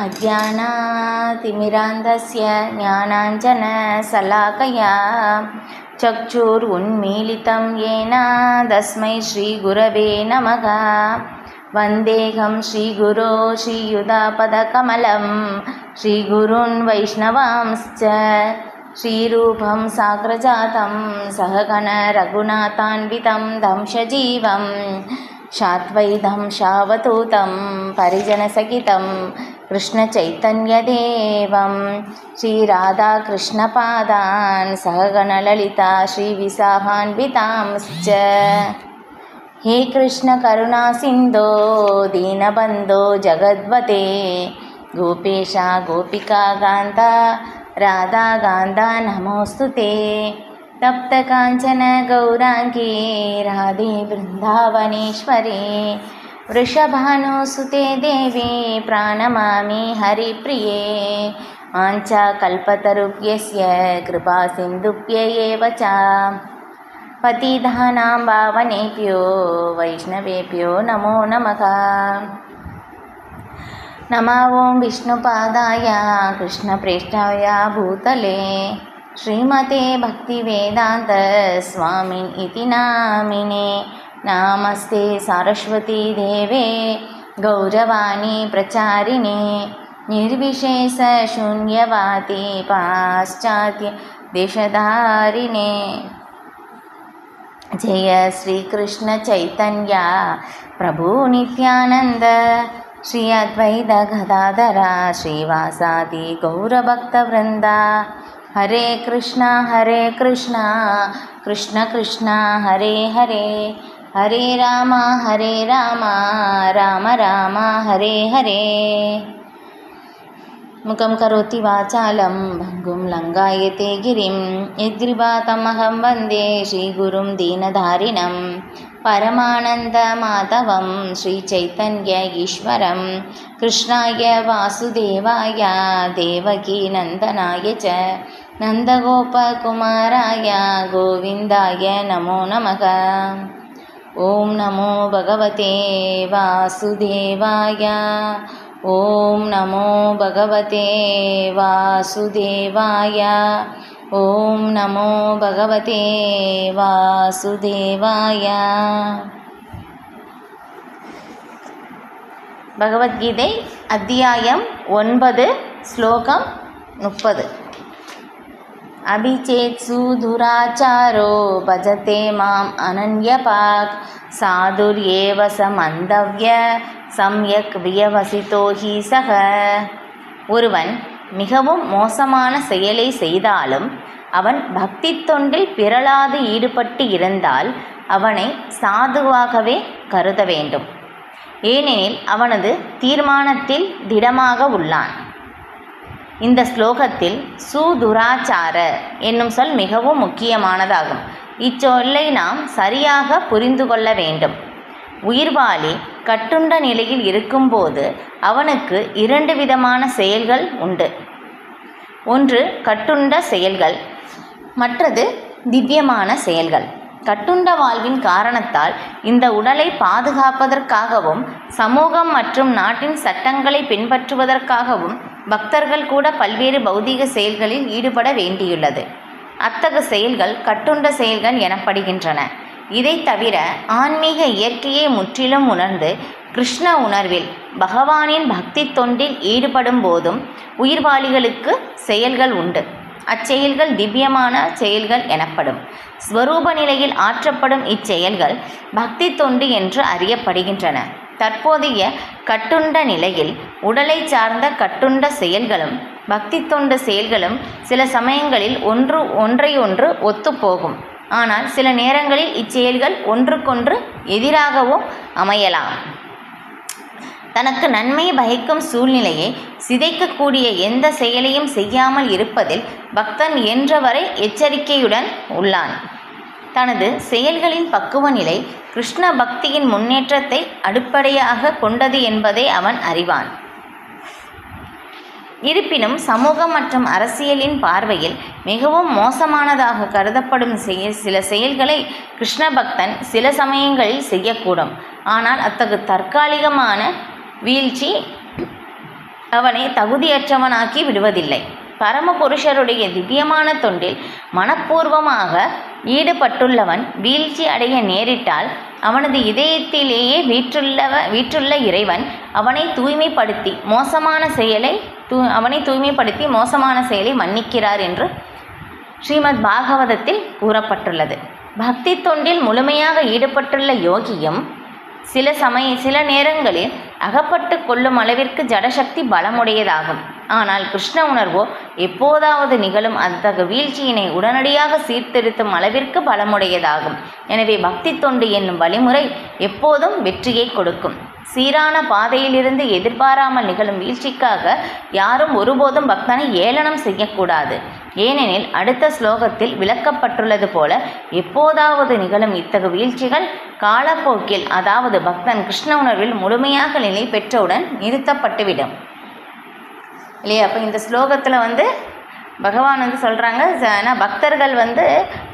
अज्ञानातिमिरान्धस्य ज्ञानाञ्जनशलाकया चक्षुरुन्मीलितं येन तस्मै श्रीगुरवे नमः। वन्देऽहं श्रीगुरो श्रीयुतापदकमलं श्रीगुरून् वैष्णवांश्च श्रीरूपं साग्रजातं सहगण रघुनाथान्वितं दंशजीवं शाद्वैतं शावधूतं परिजनसहितं कृष्णचैतन्यदेवं श्रीराधाकृष्णपादान् सहगणललिता श्रीविशाखान्वितांश्च। हे कृष्ण करुणा सिन्धो दीनबन्धो जगद्वते गोपेशा गोपिका कान्ता राधा कान्ता नमोऽस्तुते। तप्त काञ्चन गौराङ्गी राधे वृन्दावनेश्वरी वृषभानुसुते देवी प्रणमामि हरिप्रिये। वाञ्छाकल्पतरुभ्यश्च कृपासिन्धुभ्य एव च पतितानां पावनेभ्यो वैष्णवेभ्यो नमो नमः। नमो ॐ विष्णुपादाय कृष्णप्रेष्ठाय भूतले श्रीमते भक्तिवेदान्त स्वामिन् इति नामिने। नमस्ते सरस्वती देवे गौरवाणी प्रचारिणे निर्विशेषशून्यवादी पाश्चात्य देशधारिणे। जय श्री कृष्ण चैतन्य प्रभु नित्यानंद श्री अद्वैत गदाधर श्रीवासादि गौरभक्तवृंद। हरे कृष्णा कृष्ण कृष्ण हरे हरे हरे राम राम राम हरे हरे। मुखं करोति वाचालं भङ्गुं लङ्घयते गिरिं यद्गिरिवातमहं वन्दे श्रीगुरुं दीनधारिणं परमानन्दमाधवं श्रीचैतन्य ईश्वरं कृष्णाय वासुदेवाय देवकीनन्दनाय च नन्दगोपकुमाराय गोविन्दाय नमो नमः। ॐ नमो भगवते वासुदेवाय ॐ नमो भगवते वासुदेवाय ॐ नमो भगवते वासुदेवाय। பகவத்கீதை அத்தியாயம் 9 ஸ்லோகம் 30. அபிச்சேத்சு துராச்சாரோ பஜதே மாம் அனன்யபாக் சாதுர்யேவ சமந்தவ்ய சம்யக் வியவசிதோ ஹி சக. ஒருவன் மிகவும் மோசமான செயலை செய்தாலும் அவன் பக்தி தொண்டில் பிறளாது ஈடுபட்டு இருந்தால் அவனை சாதுவாகவே கருத வேண்டும். ஏனெனில் அவனது தீர்மானத்தில் திடமாக உள்ளான். இந்த ஸ்லோகத்தில் சுதுராச்சார என்னும் சொல் மிகவும் முக்கியமானதாகும். இச்சொல்லை நாம் சரியாக புரிந்து கொள்ள வேண்டும். உயிர்வாளி கட்டுண்ட நிலையில் இருக்கும்போது அவனுக்கு 2 விதமான செயல்கள் உண்டு. ஒன்று கட்டுண்ட செயல்கள், மற்றது திவ்யமான செயல்கள். கட்டுண்ட வாழ்வின் காரணத்தால் இந்த உடலை பாதுகாப்பதற்காகவும் சமூகம் மற்றும் நாட்டின் சட்டங்களை பின்பற்றுவதற்காகவும் பக்தர்கள் கூட பல்வேறு பௌதீக செயல்களில் ஈடுபட வேண்டியுள்ளது. அத்தகு செயல்கள் கட்டுண்ட செயல்கள் எனப்படுகின்றன. இதை தவிர ஆன்மீக இயற்கையை முற்றிலும் உணர்ந்து கிருஷ்ண உணர்வில் பகவானின் பக்தி தொண்டில் ஈடுபடும் போதும் உயிர்வாளிகளுக்கு செயல்கள் உண்டு. அச்செயல்கள் திவ்யமான செயல்கள் எனப்படும். ஸ்வரூப நிலையில் ஆற்றப்படும் இச்செயல்கள் பக்தி தொண்டு என்று அறியப்படுகின்றன. தற்போதைய கட்டுண்ட நிலையில் உடலை சார்ந்த கட்டுண்ட செயல்களும் பக்தி தொண்டு செயல்களும் சில சமயங்களில் ஒன்றையொன்று ஒத்துப்போகும். ஆனால் சில நேரங்களில் இச்செயல்கள் ஒன்றுக்கொன்று எதிராகவும் அமையலாம். தனக்கு நன்மை பயக்கும் சூழ்நிலையை சிதைக்கக்கூடிய எந்த செயலையும் செய்யாமல் இருப்பதில் பக்தன் என்றவரை எச்சரிக்கையுடன் உள்ளான். தனது செயல்களின் பக்குவ நிலை கிருஷ்ண பக்தியின் முன்னேற்றத்தை அடிப்படையாக கொண்டது என்பதை அவன் அறிவான். இருப்பினும் சமூகம் மற்றும் அரசியலின் பார்வையில் மிகவும் மோசமானதாக கருதப்படும் சில செயல்களை கிருஷ்ண பக்தன் சில சமயங்களில் செய்யக்கூடும். ஆனால் அத்தகு தற்காலிகமான வீழ்ச்சி அவனை தகுதியற்றவனாக்கி விடுவதில்லை. பரமபுருஷருடைய திவ்யமான தொண்டில் மனப்பூர்வமாக ஈடுபட்டுள்ளவன் வீழ்ச்சி அடைய நேரிட்டால் அவனது இதயத்திலேயே வீற்றுள்ள இறைவன் அவனை தூய்மைப்படுத்தி மோசமான செயலை மன்னிக்கிறார் என்று ஸ்ரீமத் பாகவதத்தில் கூறப்பட்டுள்ளது. பக்தி தொண்டில் முழுமையாக ஈடுபட்டுள்ள யோகியும் சில நேரங்களில் அகப்பட்டு கொள்ளும் அளவிற்கு ஜடசக்தி பலமுடையதாகும். ஆனால் கிருஷ்ண உணர்வோ எப்போதாவது நிகழும் அத்தகைய வீழ்ச்சியினை உடனடியாக சீர்திருத்தும் அளவிற்கு பலமுடையதாகும். எனவே பக்தி தொண்டு என்னும் வழிமுறை எப்போதும் வெற்றியை கொடுக்கும். சீரான பாதையிலிருந்து எதிர்பாராமல் நிகழும் வீழ்ச்சிக்காக யாரும் ஒருபோதும் பக்தனை ஏளனம் செய்யக்கூடாது. ஏனெனில் அடுத்த ஸ்லோகத்தில் விளக்கப்பட்டுள்ளது போல எப்போதாவது நிகழும் இத்தகைய வீழ்ச்சிகள் காலப்போக்கில், அதாவது பக்தன் கிருஷ்ண உணர்வில் முழுமையாக நிலை பெற்றவுடன் நிறுத்தப்பட்டுவிடும் இல்லையா? அப்போ இந்த ஸ்லோகத்தில் பகவான் சொல்கிறாங்க, ஆனால் பக்தர்கள்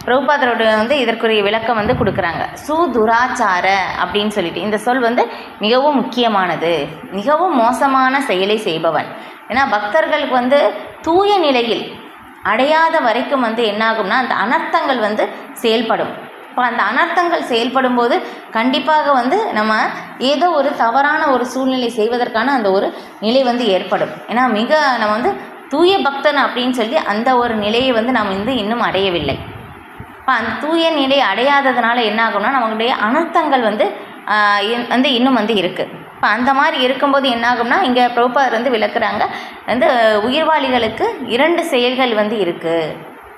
பிரபுபாதரோட இதற்குரிய விளக்கம் கொடுக்குறாங்க. சுதுராச்சார அப்படின்னு சொல்லிட்டு இந்த சொல் மிகவும் முக்கியமானது. மிகவும் மோசமான செயலை செய்பவன். ஏன்னா பக்தர்களுக்கு தூய நிலையில் அடையாத வரைக்கும் என்னாகும்னா அந்த அனர்த்தங்கள் செயல்படும். இப்போ அந்த அனர்த்தங்கள் செயல்படும் போது கண்டிப்பாக நம்ம ஏதோ ஒரு தவறான ஒரு சூழ்நிலை செய்வதற்கான அந்த ஒரு நிலை ஏற்படும். ஏன்னா நம்ம தூய பக்தன் அப்படின்னு சொல்லி அந்த ஒரு நிலையை நாம் இன்னும் அடையவில்லை. இப்போ அந்த தூய நிலை அடையாததுனால என்ன ஆகும்னா நம்மளுடைய அனர்த்தங்கள் இன்னும் இருக்குது. இப்போ அந்த மாதிரி இருக்கும்போது என்னாகும்னா இங்கே பிரபுபாதர் விளக்குறாங்க, உயிர்வாளிகளுக்கு 2 செயல்கள் இருக்குது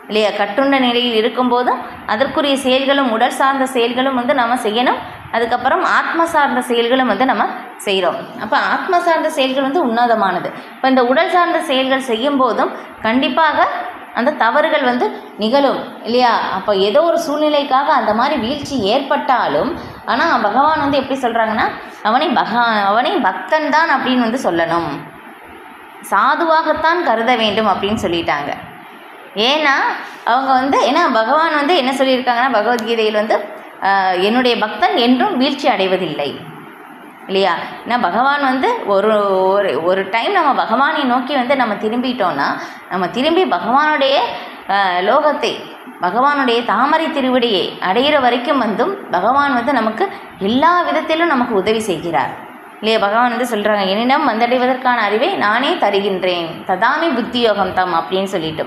இல்லையா? கட்டுண்ட நிலையில் இருக்கும்போதும் அதற்குரிய செயல்களும் உடல் சார்ந்த செயல்களும் நம்ம செய்யணும். அதுக்கப்புறம் ஆத்ம சார்ந்த செயல்களும் நம்ம செய்கிறோம். அப்போ ஆத்ம சார்ந்த செயல்கள் உன்னதமானது. இப்போ இந்த உடல் சார்ந்த செயல்கள் செய்யும் போதும் கண்டிப்பாக அந்த தவறுகள் நிகழும் இல்லையா? அப்போ ஏதோ ஒரு சூழ்நிலைக்காக அந்த மாதிரி வீழ்ச்சி ஏற்பட்டாலும், ஆனால் பகவான் எப்படி சொல்கிறாங்கன்னா அவனை பக்தன் தான் அப்படின்னு சொல்லணும், சாதுவாகத்தான் கருத வேண்டும் அப்படின்னு சொல்லிட்டாங்க. ஏன்னா அவங்க ஏன்னா பகவான் என்ன சொல்லியிருக்காங்கன்னா பகவத்கீதையில் என்னுடைய பக்தன் என்றும் வீழ்ச்சி அடைவதில்லை இல்லையா? ஏன்னா பகவான் ஒரு டைம் நம்ம பகவானை நோக்கி நம்ம திரும்பிட்டோன்னா, நம்ம திரும்பி பகவானுடைய லோகத்தை, பகவானுடைய தாமரை திருவடியை அடைகிற வரைக்கும் பகவான் நமக்கு எல்லா விதத்திலும் நமக்கு உதவி செய்கிறார் இல்லையா? பகவான் சொல்கிறாங்க, என்னிடம் வந்தடைவதற்கான அறிவை நானே தருகின்றேன், ததாமி புத்தி யோகம் தம் அப்படின்னு சொல்லிட்டு.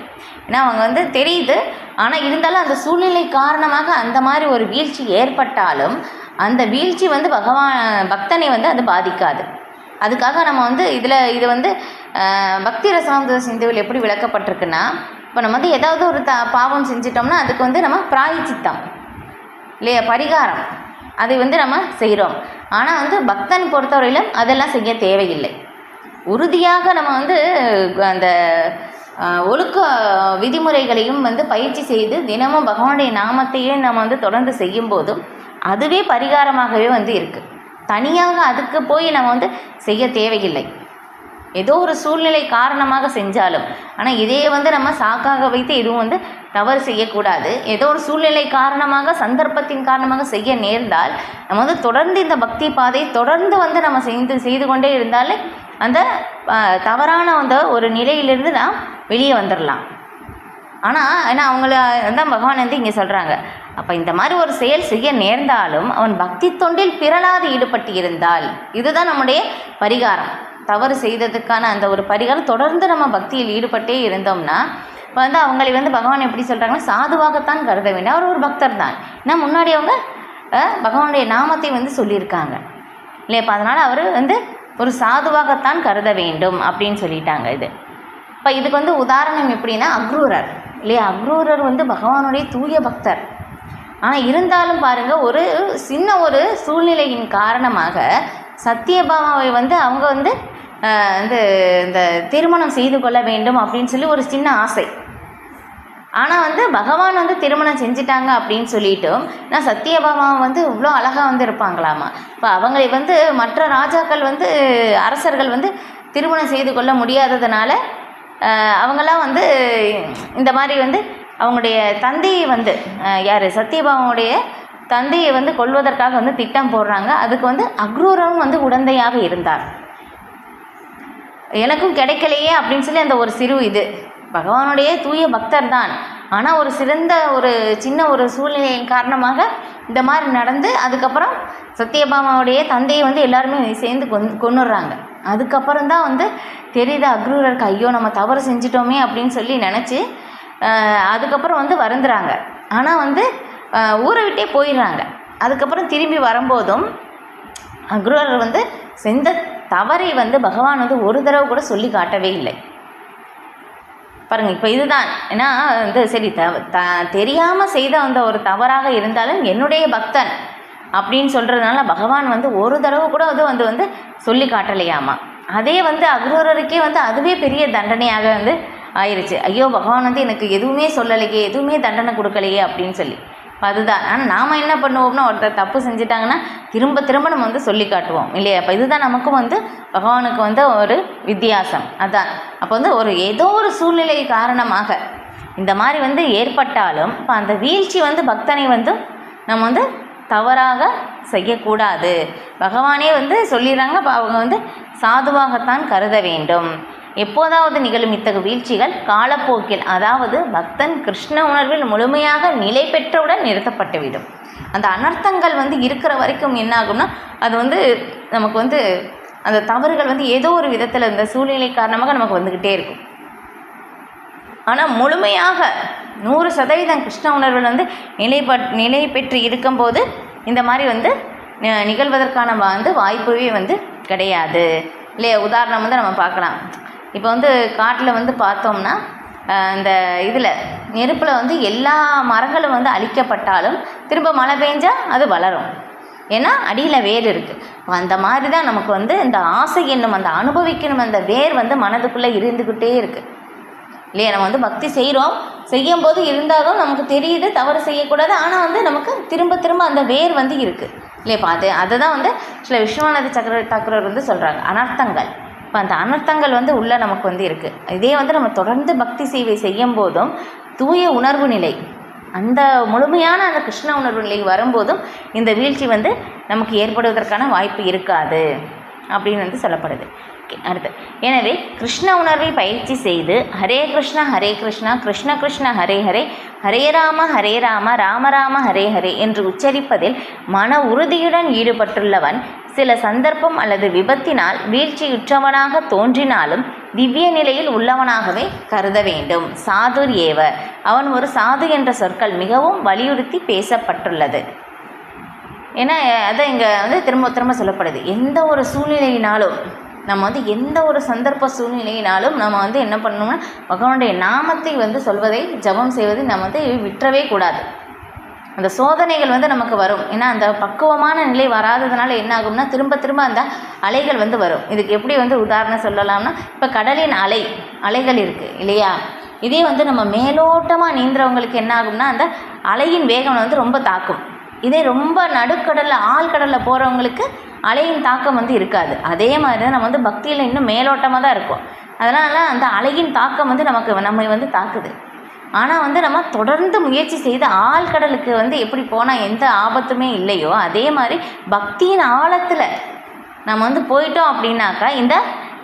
ஏன்னா அவங்க தெரியுது, ஆனால் இருந்தாலும் அந்த சூழ்நிலை காரணமாக அந்த மாதிரி ஒரு வீழ்ச்சி ஏற்பட்டாலும் அந்த வீழ்ச்சி பக்தனை அது பாதிக்காது. அதுக்காக நம்ம இது பக்தி ரசாமத சிந்துவில் எப்படி விளக்கப்பட்டிருக்குன்னா, இப்போ நம்ம ஏதாவது ஒரு பாவம் செஞ்சிட்டோம்னா அதுக்கு நம்ம பிராயச்சித்தம் இல்லையா, பரிகாரம், அதை நம்ம செய்கிறோம். ஆனால் பக்தன் பொறுத்தவரையிலும் அதெல்லாம் செய்ய தேவையில்லை. உறுதியாக நம்ம அந்த ஒழுக்க விதிமுறைகளையும் பயிற்சி செய்து தினமும் பகவானுடைய நாமத்தையே நம்ம தொடர்ந்து செய்யும் போதும் அதுவே பரிகாரமாகவே இருக்குது. தனியாக அதுக்கு போய் நம்ம செய்ய தேவையில்லை. ஏதோ ஒரு சூழ்நிலை காரணமாக செஞ்சாலும், ஆனால் இதே நம்ம சாக்காக வைத்து எதுவும் தவறு செய்யக்கூடாது. ஏதோ ஒரு சூழ்நிலை காரணமாக, சந்தர்ப்பத்தின் காரணமாக செய்ய நேர்ந்தால் நம்ம தொடர்ந்து இந்த பக்தி பாதை தொடர்ந்து நம்ம செய்து கொண்டே இருந்தாலே அந்த தவறான ஒரு நிலையிலிருந்து நாம் வெளியே வந்துடலாம். ஆனால் ஏன்னா அவங்கள பகவான் இங்கே சொல்கிறாங்க, அப்போ இந்த மாதிரி ஒரு செயல் செய்ய நேர்ந்தாலும் அவன் பக்தி தொண்டில் பிறலாது ஈடுபட்டு இருந்தால், இதுதான் நம்முடைய பரிகாரம். தவறு செய்ததுக்கான அந்த ஒரு பரிகாரம். தொடர்ந்து நம்ம பக்தியில் ஈடுபட்டே இருந்தோம்னா இப்போ அவங்களை பகவான் எப்படி சொல்கிறாங்கன்னா சாதுவாகத்தான் கருத வேண்டும். அவர் ஒரு பக்தர் தான். ஏன்னா முன்னாடி அவங்க பகவானுடைய நாமத்தை சொல்லியிருக்காங்க இல்லையா? இப்போ அதனால் அவர் ஒரு சாதுவாகத்தான் கருத வேண்டும் அப்படின்னு சொல்லிட்டாங்க. இது இப்போ இதுக்கு உதாரணம் எப்படின்னா அக்ரூரர் இல்லையா? அக்ரூரர் பகவானுடைய தூய பக்தர். ஆனால் இருந்தாலும் பாருங்கள், ஒரு சின்ன ஒரு சூழ்நிலையின் காரணமாக சத்தியபாமாவை அவங்க இந்த திருமணம் செய்து கொள்ள வேண்டும் அப்படின்னு சொல்லி ஒரு சின்ன ஆசை. ஆனால் பகவான் திருமணம் செஞ்சிட்டாங்க அப்படின்னு சொல்லிட்டும் நான் சத்தியபாமா இவ்வளோ அழகாக இருப்பாங்களாமா. இப்போ அவங்களை மற்ற ராஜாக்கள் அரசர்கள் திருமணம் செய்து கொள்ள முடியாததுனால அவங்களாம் இந்த மாதிரி அவங்களுடைய தந்தையை யார் சத்தியபாமாவுடைய தந்தையை கொல்வதற்காக திட்டம் போடுறாங்க. அதுக்கு அக்ரூரரும் உடந்தையாக இருந்தார். எனக்கும் கிடைக்கலையே அப்படின்னு சொல்லி அந்த ஒரு சிறு இது பகவானுடைய தூய பக்தர் தான். ஆனால் ஒரு சிறந்த ஒரு சின்ன ஒரு சூழ்நிலையின் காரணமாக இந்த மாதிரி நடந்து அதுக்கப்புறம் சத்யபாமாவுடைய தந்தையை வந்து எல்லாருமே சேர்ந்து கொன்னுடுறாங்க. அதுக்கப்புறம் தான் வந்து தெரியுது அக்ரூரருக்கு, ஐயோ நம்ம தவறு செஞ்சிட்டோமே அப்படின்னு சொல்லி நினச்சி அதுக்கப்புறம் வந்து வருந்துறாங்க. ஆனால் வந்து ஊரை விட்டே போயிடுறாங்க. அதுக்கப்புறம் திரும்பி வரும்போதும் அக்ரூரர் வந்து செஞ்ச தவறை வந்து பகவான் வந்து ஒரு தடவை கூட சொல்லி காட்டவே இல்லை. பாருங்கள், இப்போ இதுதான் ஏன்னா வந்து சரி தெரியாமல் செய்த அந்த ஒரு தவறாக இருந்தாலும் என்னுடைய பக்தன் அப்படின்னு சொல்கிறதுனால பகவான் வந்து ஒரு தடவை கூட வந்து சொல்லி காட்டலையாமா. அதே வந்து அக்ரூரருக்கே வந்து அதுவே பெரிய தண்டனையாக வந்து ஆயிடுச்சு. ஐயோ பகவான் வந்து எனக்கு எதுவுமே சொல்லலையே, எதுவுமே தண்டனை கொடுக்கலையே அப்படின்னு சொல்லி. அதுதான். ஆனால் நாம் என்ன பண்ணுவோம்னா ஒருத்தர் தப்பு செஞ்சிட்டாங்கன்னா திரும்ப திரும்ப நம்ம வந்து சொல்லி காட்டுவோம் இல்லையா? அப்போ இதுதான் நமக்கும் வந்து பகவானுக்கு வந்து ஒரு வித்தியாசம். அதான் அப்போ வந்து ஏதோ ஒரு சூழ்நிலை காரணமாக இந்த மாதிரி வந்து ஏற்பட்டாலும் இப்போ அந்த வீழ்ச்சி வந்து பக்தனை வந்து நம்ம வந்து தவறாக செய்யக்கூடாது. பகவானே வந்து சொல்லிடுறாங்க, அவங்க வந்து சாதுவாகத்தான் கருத வேண்டும். எப்போதாவது நிகழும் இத்தகைய வீழ்ச்சிகள் காலப்போக்கில், அதாவது பக்தன் கிருஷ்ண உணர்வில் முழுமையாக நிலை பெற்றவுடன் நிறுத்தப்பட்டுவிடும். அந்த அனர்த்தங்கள் வந்து இருக்கிற வரைக்கும் என்ன ஆகும்னா அது வந்து நமக்கு வந்து அந்த தவறுகள் வந்து ஏதோ ஒரு விதத்தில் இந்த சூழ்நிலை காரணமாக நமக்கு வந்துக்கிட்டே இருக்கும். ஆனால் முழுமையாக 100% கிருஷ்ண உணர்வில் வந்து நிலை பெற்று இருக்கும்போது இந்த மாதிரி வந்து நிகழ்வதற்கான வந்து வாய்ப்புவே வந்து கிடையாது இல்லையா? உதாரணம் வந்து நம்ம பார்க்கலாம். இப்போ வந்து காட்டில் வந்து பார்த்தோம்னா இந்த இதில் நெருப்பில் வந்து எல்லா மரங்களும் வந்து அழிக்கப்பட்டாலும் திரும்ப மழை பெஞ்சால் அது வளரும். ஏன்னா அடியில் வேர் இருக்குது. அந்த மாதிரி தான் நமக்கு வந்து இந்த ஆசை என்னும் அந்த அனுபவிக்கணும் அந்த வேர் வந்து மனதுக்குள்ளே இருந்துக்கிட்டே இருக்குது இல்லையா? நம்ம வந்து பக்தி செய்யும்போது இருந்தாலும் நமக்கு தெரியுது தவறு செய்யக்கூடாது. ஆனால் வந்து நமக்கு திரும்ப திரும்ப அந்த வேர் வந்து இருக்குது இல்லையா? அதை தான் வந்து சில விஸ்வநாத தாக்கூரர் வந்து சொல்கிறாங்க அனர்த்தங்கள். இப்போ அந்த அனர்த்தங்கள் வந்து உள்ளே நமக்கு வந்து இருக்குது. இதே வந்து நம்ம தொடர்ந்து பக்தி சேவை செய்யும் போதும் தூய உணர்வு நிலை, அந்த முழுமையான அந்த கிருஷ்ண உணர்வு நிலை வரும்போதும் இந்த வீழ்ச்சி வந்து நமக்கு ஏற்படுவதற்கான வாய்ப்பு இருக்காது அப்படின்னு வந்து சொல்லப்படுது. அடுத்து, எனவே கிருஷ்ண உணர்வை பயிற்சி செய்து ஹரே கிருஷ்ணா கிருஷ்ண கிருஷ்ண ஹரே ஹரே, ஹரே ராம ராம ராம ஹரே ஹரே என்று உச்சரிப்பதில் மன உறுதியுடன் ஈடுபட்டுள்ளவன் சில சந்தர்ப்பம் அல்லது விபத்தினால் வீழ்ச்சியுற்றவனாக தோன்றினாலும் திவ்ய நிலையில் உள்ளவனாகவே கருத வேண்டும். சாதுர் ஏவ, அவன் ஒரு சாது என்ற சொற்கள் மிகவும் வலியுறுத்தி பேசப்பட்டுள்ளது. ஏன்னா அதை இங்கே வந்து திரும்ப திரும்ப சொல்லப்படுது. எந்த ஒரு சூழ்நிலையினாலும் நம்ம வந்து எந்த ஒரு சந்தர்ப்ப சூழ்நிலையினாலும் நம்ம வந்து என்ன பண்ணணும்னா பகவானுடைய நாமத்தை வந்து சொல்வதை ஜபம் செய்வதை நம்ம வந்து விட்டுறவே கூடாது. அந்த சோதனைகள் வந்து நமக்கு வரும். ஏன்னா அந்த பக்குவமான நிலை வராததுனால என்ன ஆகும்னா திரும்ப திரும்ப அந்த அலைகள் வந்து வரும். இதுக்கு எப்படி வந்து உதாரணம் சொல்லலாம்னா இப்போ கடலின் அலைகள் இருக்குது இல்லையா? இதே வந்து நம்ம மேலோட்டமாக நீந்துறவங்களுக்கு என்ன ஆகும்னா அந்த அலையின் வேகம் வந்து ரொம்ப தாக்கும். இதே ரொம்ப நடுக்கடலில் ஆழ்கடலில் போகிறவங்களுக்கு அலையின் தாக்கம் வந்து இருக்காது. அதே மாதிரி தான் நம்ம வந்து பக்தியில் இன்னும் மேலோட்டமாக தான் இருக்கும். அதனால் அந்த அலையின் தாக்கம் வந்து நம்மை வந்து தாக்குது. ஆனால் வந்து நம்ம தொடர்ந்து முயற்சி செய்து ஆழ்கடலுக்கு வந்து எப்படி போனால் எந்த ஆபத்துமே இல்லையோ அதே மாதிரி பக்தியின் ஆழத்தில் நம்ம வந்து போயிட்டோம் அப்படின்னாக்கா இந்த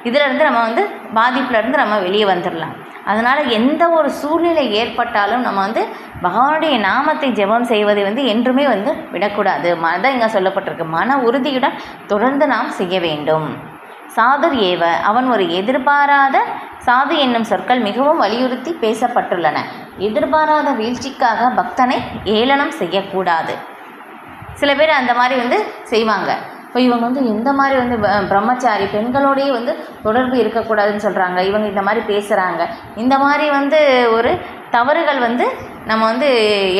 இதிலேருந்து நம்ம வந்து பாதிப்புலேருந்து நம்ம வெளியே வந்துடலாம். அதனால் எந்த ஒரு சூழ்நிலை ஏற்பட்டாலும் நம்ம வந்து பகவானுடைய நாமத்தை ஜெபம் செய்வதை வந்து என்றுமே வந்து விடக்கூடாது. அதான் இங்கே சொல்லப்பட்டிருக்கு, மன உறுதியுடன் தொடர்ந்து நாம் செய்ய வேண்டும். சாதுர் ஏவ, அவன் ஒரு எதிர்பாராத சாது என்னும் சொற்கள் மிகவும் வலியுறுத்தி பேசப்பட்டுள்ளன. எதிர்பாராத வீழ்ச்சிக்காக பக்தனை ஏளனம் செய்யக்கூடாது. சில பேர் அந்த மாதிரி வந்து செய்வாங்க. இப்போ இவங்க வந்து எந்த மாதிரி வந்து பிரம்மச்சாரி பெண்களோடையே வந்து தொடர்பு இருக்கக்கூடாதுன்னு சொல்கிறாங்க, இவங்க இந்த மாதிரி பேசுகிறாங்க, இந்த மாதிரி வந்து ஒரு தவறுகள் வந்து நம்ம வந்து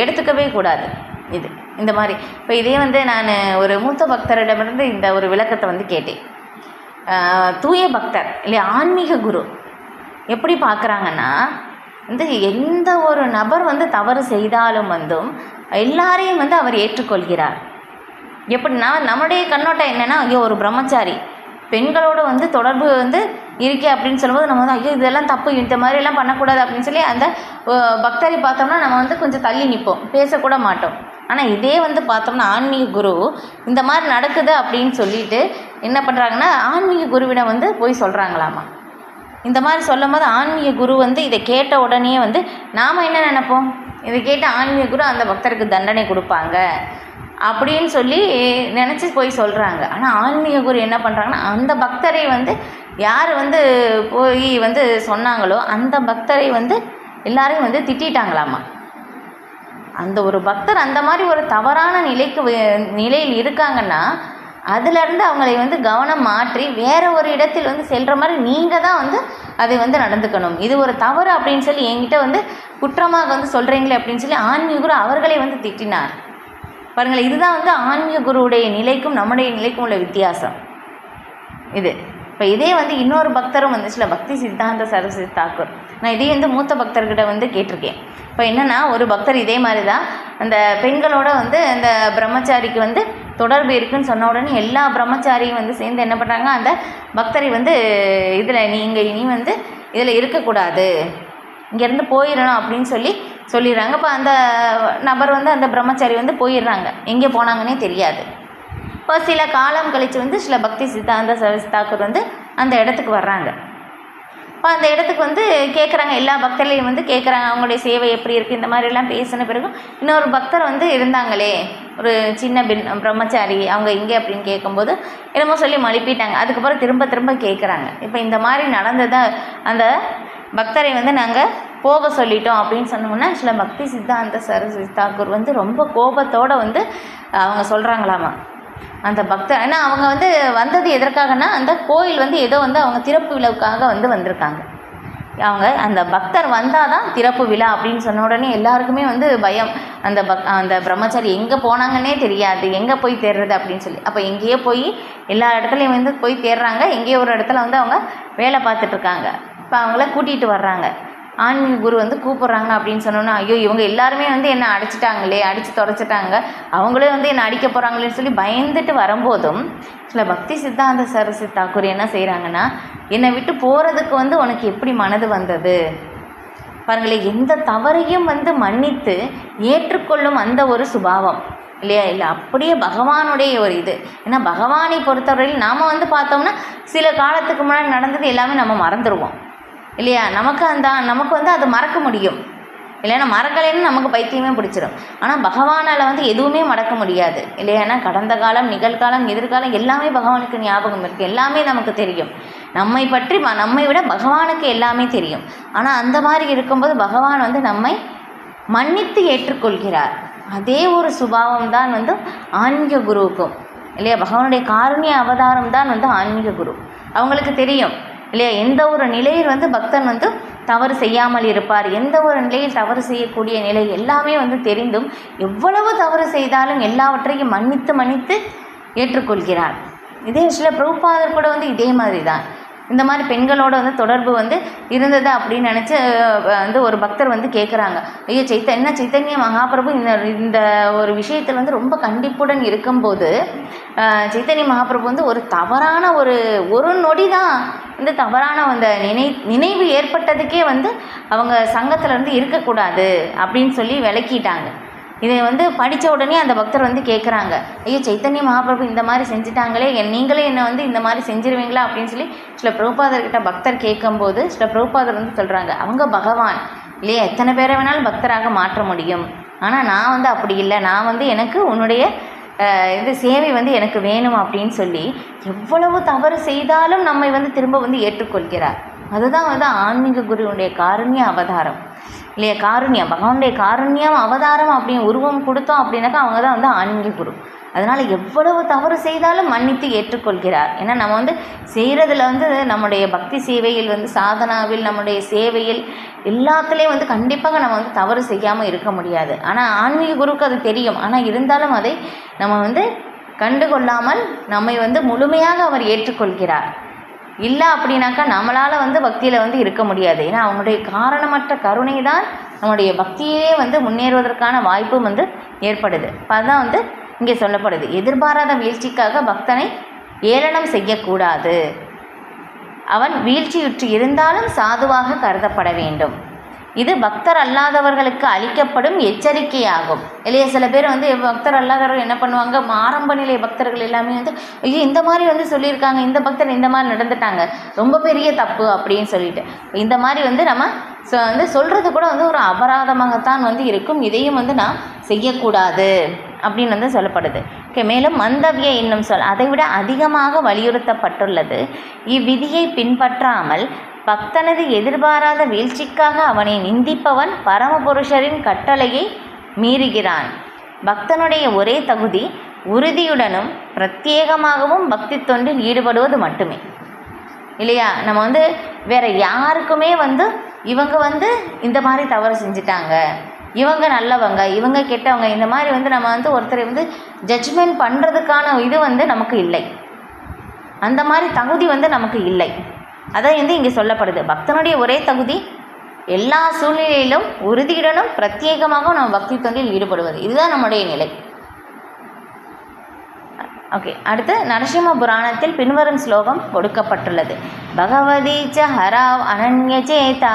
எடுத்துக்கவே கூடாது. இந்த மாதிரி இப்போ இதே வந்து நான் ஒரு மூத்த பக்தரிடமிருந்து இந்த ஒரு விளக்கத்தை வந்து கேட்டேன். தூய பக்தர் இல்லையா, ஆன்மீக குரு எப்படி பார்க்குறாங்கன்னா வந்து எந்த ஒரு நபர் வந்து தவறு செய்தாலும் வந்தும் எல்லாரையும் வந்து அவர் ஏற்றுக்கொள்கிறார். எப்படின்னா நம்முடைய கண்ணோட்டம் என்னென்னா, ஐயோ ஒரு பிரம்மச்சாரி பெண்களோடு வந்து தொடர்பு வந்து இருக்கே அப்படின்னு சொல்லும்போது நம்ம வந்து ஐயோ இதெல்லாம் தப்பு, இந்த மாதிரிலாம் பண்ணக்கூடாது அப்படின்னு சொல்லி அந்த பக்தரை பார்த்தோம்னா நம்ம வந்து கொஞ்சம் தள்ளி நிற்போம், பேசக்கூட மாட்டோம். ஆனால் இதே வந்து பார்த்தோம்னா ஆன்மீக குரு இந்த மாதிரி நடக்குது அப்படின்னு சொல்லிட்டு என்ன பண்ணுறாங்கன்னா ஆன்மீக குருவிடம் வந்து போய் சொல்கிறாங்களாமா. இந்த மாதிரி சொல்லும் போது ஆன்மீக குரு வந்து இதை கேட்ட உடனே வந்து நாம் என்ன நினைப்போம், இதை கேட்ட ஆன்மீக குரு அந்த பக்தருக்கு தண்டனை கொடுப்பாங்க அப்படின்னு சொல்லி நினச்சி போய் சொல்கிறாங்க. ஆனால் ஆன்மீக குரு என்ன பண்ணுறாங்கன்னா, அந்த பக்தரை வந்து யார் வந்து போய் வந்து சொன்னாங்களோ அந்த பக்தரை வந்து எல்லாரையும் வந்து திட்டாங்களாமா. அந்த ஒரு பக்தர் அந்த மாதிரி ஒரு தவறான நிலையில் இருக்காங்கன்னா அதிலேருந்து அவங்களை வந்து கவனம் மாற்றி வேறு ஒரு இடத்தில் வந்து செல்கிற மாதிரி நீங்கள் தான் வந்து அதை வந்து நடந்துக்கணும். இது ஒரு தவறு அப்படின்னு சொல்லி என்கிட்ட வந்து குற்றமாக வந்து சொல்கிறீங்களே அப்படின்னு சொல்லி ஆன்மீக குரு அவர்களை வந்து திட்டினார். பாருங்கள், இதுதான் வந்து ஆன்மீக குருவுடைய நிலைக்கும் நம்முடைய நிலைக்கும் உள்ள வித்தியாசம் இது. இப்போ இதே வந்து இன்னொரு பக்தரும் வந்துச்சுல, பக்தி சித்தாந்த சரஸ்வதி தாக்கூர். நான் இதே வந்து மூத்த பக்தர்கிட்ட வந்து கேட்டிருக்கேன். இப்போ என்னென்னா, ஒரு பக்தர் இதே மாதிரி தான் அந்த பெண்களோட வந்து அந்த பிரம்மச்சாரிக்கு வந்து தொடர்பு இருக்குதுன்னு சொன்ன உடனே எல்லா பிரம்மச்சாரியும் வந்து சேர்ந்து என்ன பண்ணுறாங்க, அந்த பக்தரை வந்து இதில் நீ வந்து இதில் இருக்கக்கூடாது, இங்கேருந்து போயிடணும் அப்படின்னு சொல்லிடுறாங்க. இப்போ அந்த நபர் வந்து அந்த பிரம்மச்சாரி வந்து போயிடுறாங்க, எங்கே போனாங்கன்னே தெரியாது. இப்போ சில காலம் கழித்து வந்து சில பக்தி சித்தாந்த சரஸ்வதி தாக்கூர் வந்து அந்த இடத்துக்கு வர்றாங்க. இப்போ அந்த இடத்துக்கு வந்து கேட்குறாங்க, எல்லா பக்தர்களையும் வந்து கேட்குறாங்க அவங்களுடைய சேவை எப்படி இருக்குது. இந்த மாதிரிலாம் பேசின பிறகு இன்னொரு பக்தர் வந்து இருந்தாங்களே, ஒரு சின்ன பிரம்மச்சாரி, அவங்க இங்கே அப்படின்னு கேட்கும்போது என்னமோ சொல்லி மழுப்பிட்டாங்க. அதுக்கப்புறம் திரும்ப கேட்குறாங்க. இப்போ இந்த மாதிரி நடந்ததை அந்த பக்தரை வந்து நாங்கள் போக சொல்லிட்டோம் அப்படின்னு சொன்னோம்னா சில பக்தி சித்தாந்த சரஸ்வதி தாக்கூர் வந்து ரொம்ப கோபத்தோடு வந்து அவங்க சொல்கிறாங்களாமா அந்த பக்தர். ஏன்னா அவங்க வந்து வந்தது எதற்காகனா, அந்த கோயில் வந்து ஏதோ வந்து அவங்க திறப்பு விழாவுக்காக வந்து வந்திருக்காங்க. அவங்க அந்த பக்தர் வந்தால் தான் திறப்பு விழா அப்படின்னு சொன்ன உடனே எல்லாருக்குமே வந்து பயம். அந்த பிரம்மச்சாரி எங்கே போனாங்கன்னே தெரியாது, எங்கே போய் தேடுறது அப்படின்னு சொல்லி. அப்போ எங்கேயோ போய் எல்லா இடத்துலையும் வந்து போய் தேடுறாங்க. எங்கேயோ ஒரு இடத்துல வந்து அவங்க வேலை பார்த்துட்ருக்காங்க. இப்போ அவங்கள கூட்டிகிட்டு வர்றாங்க. ஆன்மீக குரு வந்து கூப்பிட்றாங்க அப்படின்னு சொன்னோன்னா, ஐயோ இவங்க எல்லாருமே வந்து என்னை அடித்து துடைச்சிட்டாங்க, அவங்களே வந்து என்னை அடிக்க போகிறாங்களேன்னு சொல்லி பயந்துட்டு வரும்போதும் சில பக்தி சித்தாந்த சரஸ்வதி தாக்கூர் என்ன செய்கிறாங்கன்னா, என்னை விட்டு போகிறதுக்கு வந்து உனக்கு எப்படி மனது வந்தது பாருங்களேன். எந்த தவறையும் வந்து மன்னித்து ஏற்றுக்கொள்ளும் அந்த ஒரு சுபாவம் இல்லையா, இல்லை அப்படியே பகவானுடைய ஒரு இது. ஏன்னா பகவானை பொறுத்தவரையில் நாம் வந்து பார்த்தோம்னா சில காலத்துக்கு முன்னாடி நடந்தது எல்லாமே நம்ம மறந்துடுவோம் இல்லையா. நமக்கு வந்து அது மறக்க முடியும் இல்லைன்னா, மறக்கலைன்னு நமக்கு பைத்தியமே பிடிச்சிடும். ஆனால் பகவானால் வந்து எதுவுமே மறக்க முடியாது இல்லையா. ஏன்னா கடந்த காலம், நிகழ்காலம், எதிர்காலம் எல்லாமே பகவானுக்கு ஞாபகம் இருக்குது, எல்லாமே நமக்கு தெரியும். நம்மை விட பகவானுக்கு எல்லாமே தெரியும். ஆனால் அந்த மாதிரி இருக்கும்போது பகவான் வந்து நம்மை மன்னித்து ஏற்றுக்கொள்கிறார். அதே ஒரு சுபாவம் தான் வந்து ஆன்மீக குருவுக்கும் இல்லையா. பகவானுடைய காருண்ய அவதாரம் தான் வந்து ஆன்மீக குரு. அவங்களுக்கு தெரியும் இல்லையா, எந்த ஒரு நிலையில் வந்து பக்தன் வந்து தவறு செய்யாமல் இருப்பார், எந்த ஒரு நிலையில் தவறு செய்யக்கூடிய நிலை எல்லாமே வந்து தெரிந்தும் எவ்வளவு தவறு செய்தாலும் எல்லாவற்றையும் மன்னித்து ஏற்றுக்கொள்கிறார். இதே சில பிரபுபாதர் கூட வந்து இதே மாதிரி தான். இந்த மாதிரி பெண்களோட வந்து தொடர்பு வந்து இருந்தது அப்படின்னு நினச்சி வந்து ஒரு பக்தர் வந்து கேட்குறாங்க, ஐயோ சைத்தன்ய மகாபிரபு இந்த ஒரு விஷயத்தில் வந்து ரொம்ப கண்டிப்புடன் இருக்கும்போது சைத்தன்ய மகாபிரபு வந்து ஒரு தவறான ஒரு நொடி தான் வந்து தவறான அந்த நினைவு ஏற்பட்டதுக்கே வந்து அவங்க சங்கத்திலேருந்து இருக்கக்கூடாது அப்படின்னு சொல்லி விளக்கிட்டாங்க. இதை வந்து படித்த உடனே அந்த பக்தர் வந்து கேட்குறாங்க, ஐயோ சைத்தன்ய மகாபிரபு இந்த மாதிரி செஞ்சுட்டாங்களே, நீங்களே என்னை வந்து இந்த மாதிரி செஞ்சிருவீங்களா அப்படின்னு சொல்லி சில பிரபுபாதர்கிட்ட பக்தர் கேட்கும்போது சில பிரபுபாதர் வந்து சொல்கிறாங்க, அவங்க பகவான் இல்லையா, எத்தனை பேரை வேணாலும் பக்தராக மாற்ற முடியும். ஆனால் நான் வந்து அப்படி இல்லை, நான் வந்து எனக்கு உன்னுடைய சேவை வந்து எனக்கு வேணும் அப்படின்னு சொல்லி எவ்வளவு தவறு செய்தாலும் நம்மை வந்து திரும்ப வந்து ஏற்றுக்கொள்கிறார். அதுதான் வந்து ஆன்மீக குருவுடைய காருண்ய அவதாரம் இல்லையா. காருண்யம், பகவானுடைய காருண்யம் அவதாரம் அப்படின்னு உருவம் கொடுத்தோம் அப்படின்னாக்கா அவங்க தான் வந்து ஆன்மீக குரு. அதனால் எவ்வளவு தவறு செய்தாலும் மன்னித்து ஏற்றுக்கொள்கிறார். ஏன்னா நம்ம வந்து செய்கிறதுல வந்து நம்முடைய பக்தி சேவையில் வந்து சாதனாவில், நம்முடைய சேவையில் எல்லாத்துலேயும் வந்து கண்டிப்பாக நம்ம வந்து தவறு செய்யாமல் இருக்க முடியாது. ஆனால் ஆன்மீக குருக்கு அது தெரியும். ஆனால் இருந்தாலும் அதை நம்ம வந்து கண்டுகொள்ளாமல் நம்மை வந்து முழுமையாக அவர் ஏற்றுக்கொள்கிறார். இல்லை அப்படின்னாக்கா நம்மளால் வந்து பக்தியில் வந்து இருக்க முடியாது. ஏன்னா அவங்களுடைய காரணமற்ற கருணை தான் நம்முடைய பக்தியே வந்து முன்னேறுவதற்கான வாய்ப்பும் வந்து ஏற்படுது. அதுதான் வந்து இங்கே சொல்லப்படுது, எதிர்பாராத வீழ்ச்சிக்காக பக்தனை ஏளனம் செய்யக்கூடாது, அவன் வீழ்ச்சியுற்று இருந்தாலும் சாதுவாக கருதப்பட வேண்டும். இது பக்தர் அல்லாதவர்களுக்கு அளிக்கப்படும் எச்சரிக்கையாகும். இல்லையா? சில பேர் வந்து பக்தர் அல்லாதவர்கள் என்ன பண்ணுவாங்க, ஆரம்ப நிலை பக்தர்கள் எல்லாமே வந்து ஐயோ இந்த மாதிரி வந்து சொல்லியிருக்காங்க, இந்த பக்தர் இந்த மாதிரி நடந்துட்டாங்க, ரொம்ப பெரிய தப்பு அப்படின்னு சொல்லிட்டு இந்த மாதிரி வந்து நம்ம வந்து சொல்கிறது கூட வந்து ஒரு அபராதமாகத்தான் வந்து இருக்கும். இதையும் வந்து நாம் செய்யக்கூடாது அப்படின்னு வந்து சொல்லப்படுது. மேலும் மந்தவ்ய என்னும் சொல் அதை விட அதிகமாக வலியுறுத்தப்பட்டுள்ளது. இவ்விதியை பின்பற்றாமல் பக்தனது எதிர்பாராத வீழ்ச்சிக்காக அவனை நிந்திப்பவன் பரமபுருஷரின் கட்டளையை மீறுகிறான். பக்தனுடைய ஒரே தகுதி உறுதியுடனும் பிரத்யேகமாகவும் பக்தி தொண்டில் ஈடுபடுவது மட்டுமே. இல்லையா? நம்ம வந்து வேறு யாருக்குமே வந்து இவங்க வந்து இந்த மாதிரி தவறு செஞ்சிட்டாங்க, இவங்க நல்லவங்க, இவங்க கெட்டவங்க, இந்த மாதிரி வந்து நம்ம வந்து ஒருத்தரை வந்து ஜட்ஜ்மெண்ட் பண்ணுறதுக்கான இது வந்து நமக்கு இல்லை. அந்த மாதிரி தகுதி வந்து நமக்கு இல்லை. அதான் வந்து இங்கே சொல்லப்படுது. பக்தனுடைய ஒரே தகுதி எல்லா சூழ்நிலையிலும் உறுதியுடனும் பிரத்யேகமாக நம்ம பக்தி தொண்டில் ஈடுபடுவது. இதுதான் நம்முடைய நிலை. ஓகே, அடுத்து நரசிம்ம புராணத்தில் பின்வரும் ஸ்லோகம் கொடுக்கப்பட்டுள்ளது. பகவதி ச ஹராவ் அனன்ய சேதா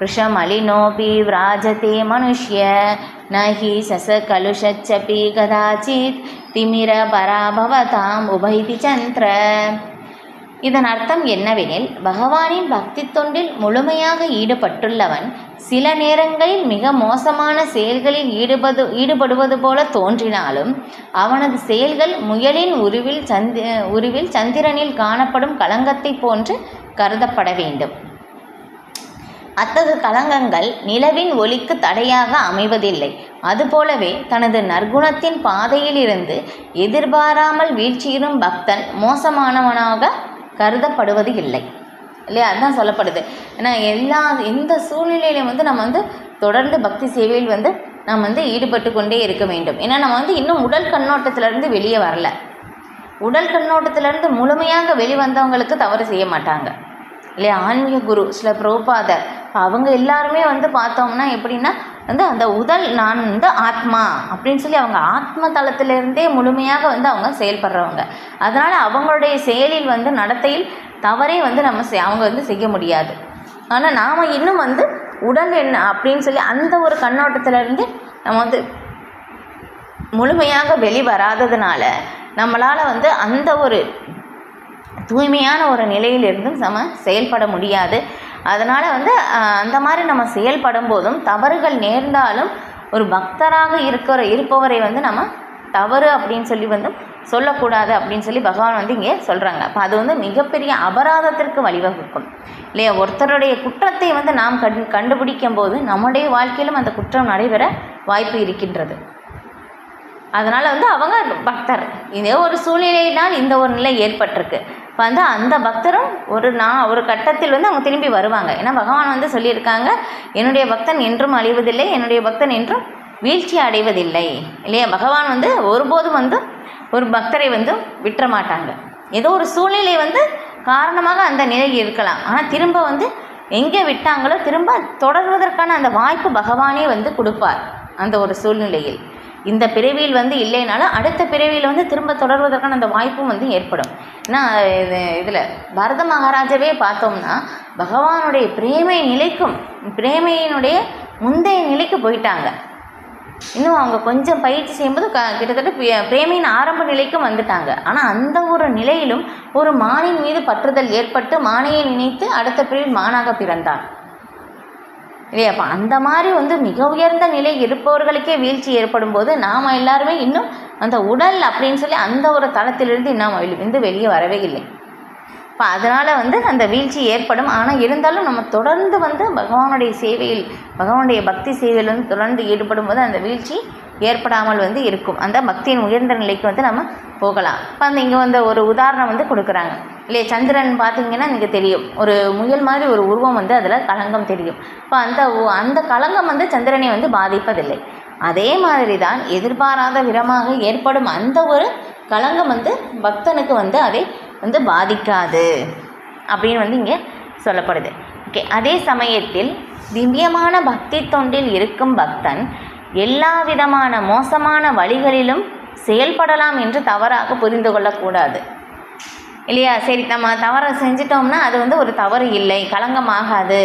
ரிஷமலினோபி விராஜதே மனுஷ்ய நஹி சச கலுஷச்சபி கதாச்சித் திமிர பராபவதாம் உபைதி சந்திர. இதன் அர்த்தம் என்னவெனில், பகவானின் பக்தி தொண்டில் முழுமையாக ஈடுபட்டுள்ளவன் சில நேரங்களில் மிக மோசமான செயல்களில் ஈடுபடுவது போல தோன்றினாலும் அவனது செயல்கள் முயலின் உருவில் சந்திரனில் காணப்படும் களங்கத்தை போன்று கருதப்பட வேண்டும். அத்தகு களங்கங்கள் நிலவின் ஒளிக்கு தடையாக அமைவதில்லை. அதுபோலவே தனது நற்குணத்தின் பாதையிலிருந்து எதிர்பாராமல் வீழ்ச்சியிடும் பக்தன் மோசமானவனாக கருதப்படுவது இல்லை. இல்லையா? அதுதான் சொல்லப்படுது. ஏன்னா எந்த சூழ்நிலையிலும் வந்து நம்ம வந்து தொடர்ந்து பக்தி சேவையில் வந்து நம்ம வந்து ஈடுபட்டு கொண்டே இருக்க வேண்டும். ஏன்னா நம்ம வந்து இன்னும் உடல் கண்ணோட்டத்திலேருந்து வெளியே வரல. உடல் கண்ணோட்டத்திலேருந்து முழுமையாக வெளிவந்தவங்களுக்கு தவறு செய்ய மாட்டாங்க. இல்லையா? ஆன்மீக குரு சில பிரபுபாதர் அவங்க எல்லாருமே வந்து பார்த்தோம்னா எப்படின்னா வந்து அந்த நான் வந்து ஆத்மா அப்படின்னு சொல்லி அவங்க ஆத்ம தளத்திலிருந்தே முழுமையாக வந்து அவங்க செயல்படுறவங்க. அதனால் அவங்களுடைய செயலில் வந்து நடத்தையில் தவறே வந்து அவங்க வந்து செய்ய முடியாது. ஆனால் நாம் இன்னும் வந்து உடல் என்ன அப்படின்னு சொல்லி அந்த ஒரு கண்ணோட்டத்திலேருந்து நம்ம வந்து முழுமையாக வெளிவராததுனால நம்மளால் வந்து அந்த ஒரு தூய்மையான ஒரு நிலையிலிருந்தும் நம்ம செயல்பட முடியாது. அதனால் வந்து அந்த மாதிரி நம்ம செயல்படும் போதும் தவறுகள் நேர்ந்தாலும் ஒரு பக்தராக இருப்பவரை வந்து நம்ம தவறு அப்படின்னு சொல்லி வந்து சொல்லக்கூடாது அப்படின்னு சொல்லி பகவான் வந்து இங்கே சொல்கிறாங்க. அப்போ அது வந்து மிகப்பெரிய அபராதத்திற்கு வழிவகுக்கும். இல்லையா? ஒருத்தருடைய குற்றத்தை வந்து நாம் கண்டுபிடிக்கும் போது நம்முடைய வாழ்க்கையிலும் அந்த குற்றம் நடைபெற வாய்ப்பு இருக்கின்றது. அதனால் வந்து அவங்க பக்தர் இதே ஒரு சூழ்நிலையினால் இந்த ஒரு நிலை ஏற்பட்டிருக்கு. இப்போ வந்து அந்த பக்தரும் ஒரு கட்டத்தில் வந்து அவங்க திரும்பி வருவாங்க. ஏன்னா பகவான் வந்து சொல்லியிருக்காங்க, என்னுடைய பக்தன் என்றும் அழிவதில்லை, என்னுடைய பக்தன் என்றும் வீழ்ச்சி அடைவதில்லை. இல்லையா? பகவான் வந்து ஒருபோதும் வந்து ஒரு பக்தரை வந்து விட்டுற மாட்டாங்க. ஏதோ ஒரு சூழ்நிலை வந்து காரணமாக அந்த நிலை இருக்கலாம். ஆனால் திரும்ப வந்து எங்கே விட்டாங்களோ திரும்ப தொடர்வதற்கான அந்த வாய்ப்பு பகவானே வந்து கொடுப்பார். அந்த ஒரு சூழ்நிலையில் இந்த பிறவியில் வந்து இல்லைனாலும் அடுத்த பிறவியில் வந்து திரும்ப தொடர்வதற்கான அந்த வாய்ப்பும் வந்து ஏற்படும். ஏன்னா இதில் பரத மகாராஜாவே பார்த்தோம்னா பகவானுடைய பிரேமையினுடைய முந்தைய நிலைக்கு போயிட்டாங்க. இன்னும் அவங்க கொஞ்சம் பயிற்சி செய்யும்போது கிட்டத்தட்ட பிரேமையின் ஆரம்ப நிலைக்கும் வந்துட்டாங்க. ஆனால் அந்த ஒரு நிலையிலும் ஒரு மானின் மீது பற்றுதல் ஏற்பட்டு மானையை நினைத்து அடுத்த பிறவியில் மானாக பிறந்தார். இல்லையாப்பா? அந்த மாதிரி வந்து மிக உயர்ந்த நிலை இருப்பவர்களுக்கே வீழ்ச்சி ஏற்படும் போது நாம் எல்லாருமே இன்னும் அந்த உடல் அப்படின்னு சொல்லி அந்த ஒரு தளத்திலிருந்து இன்னும் வெளியே வரவே இல்லை. இப்போ அதனால் வந்து அந்த வீழ்ச்சி ஏற்படும். ஆனால் இருந்தாலும் நம்ம தொடர்ந்து வந்து பகவானுடைய சேவையில் பகவானுடைய பக்தி சேவையில் வந்து தொடர்ந்து ஈடுபடும் போது அந்த வீழ்ச்சி ஏற்படாமல் வந்து இருக்கும். அந்த பக்தியின் உயர்ந்த நிலைக்கு வந்து நம்ம போகலாம். இப்போ அந்த இங்கே வந்து ஒரு உதாரணம் வந்து கொடுக்குறாங்க. இல்லையா? சந்திரன் பார்த்திங்கன்னா நீங்கள் தெரியும், ஒரு முயல் மாதிரி ஒரு உருவம் வந்து அதில் களங்கம் தெரியும். இப்போ அந்த களங்கம் வந்து சந்திரனை வந்து பாதிப்பதில்லை. அதே மாதிரி தான் எதிர்பாராத விதமாக ஏற்படும் அந்த ஒரு களங்கம் வந்து பக்தனுக்கு வந்து அதை வந்து பாதிக்காது அப்படின்னு வந்து இங்கே சொல்லப்படுது. ஓகே, அதே சமயத்தில் திவ்யமான பக்தி தொண்டில் இருக்கும் பக்தன் எல்லா விதமான மோசமான வழிகளிலும் செயல்படலாம் என்று தவறாக புரிந்து கொள்ளக்கூடாது. இல்லையா? சரி, நம்ம தவறை செஞ்சிட்டோம்னா அது வந்து ஒரு தவறு இல்லை, களங்கம் ஆகாது.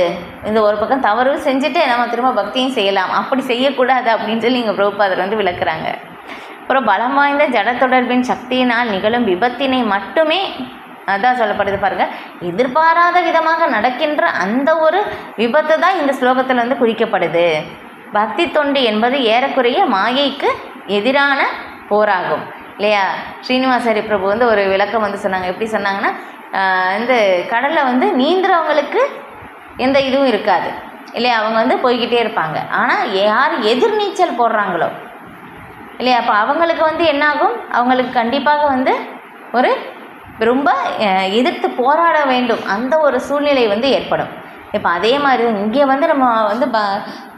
இந்த ஒரு பக்கம் தவறு செஞ்சுட்டு நம்ம திரும்ப பக்தியும் செய்யலாம், அப்படி செய்யக்கூடாது அப்படின்னு சொல்லி இங்கே பிரபுபாதர் வந்து விளக்குறாங்க. அப்புறம் பலம் வாய்ந்த ஜட தொடர்பின் சக்தியினால் நிகழும் விபத்தினை மட்டுமே, அதான் சொல்லப்படுது பாருங்கள், எதிர்பாராத விதமாக நடக்கின்ற அந்த ஒரு விபத்து தான் இந்த ஸ்லோகத்தில் வந்து குறிக்கப்படுது. பக்தி தொண்டு என்பது ஏறக்குறைய மாயைக்கு எதிரான போராகும், இல்லையா? ஸ்ரீனிவாசரி பிரபு வந்து ஒரு விளக்கம் வந்து சொன்னாங்க. எப்படி சொன்னாங்கன்னா, இந்த கடலில் வந்து நீந்துறவங்களுக்கு எந்த இதுவும் இருக்காது, இல்லையா? அவங்க வந்து போய்கிட்டே இருப்பாங்க. ஆனால் யார் எதிர்நீச்சல் போடுறாங்களோ, இல்லையா, அப்போ அவங்களுக்கு வந்து என்னாகும், அவங்களுக்கு கண்டிப்பாக வந்து ஒரு ரொம்ப எதிர்த்து போராட வேண்டும் அந்த ஒரு சூழ்நிலை வந்து ஏற்படும். இப்போ அதே மாதிரி இங்கே வந்து நம்ம வந்து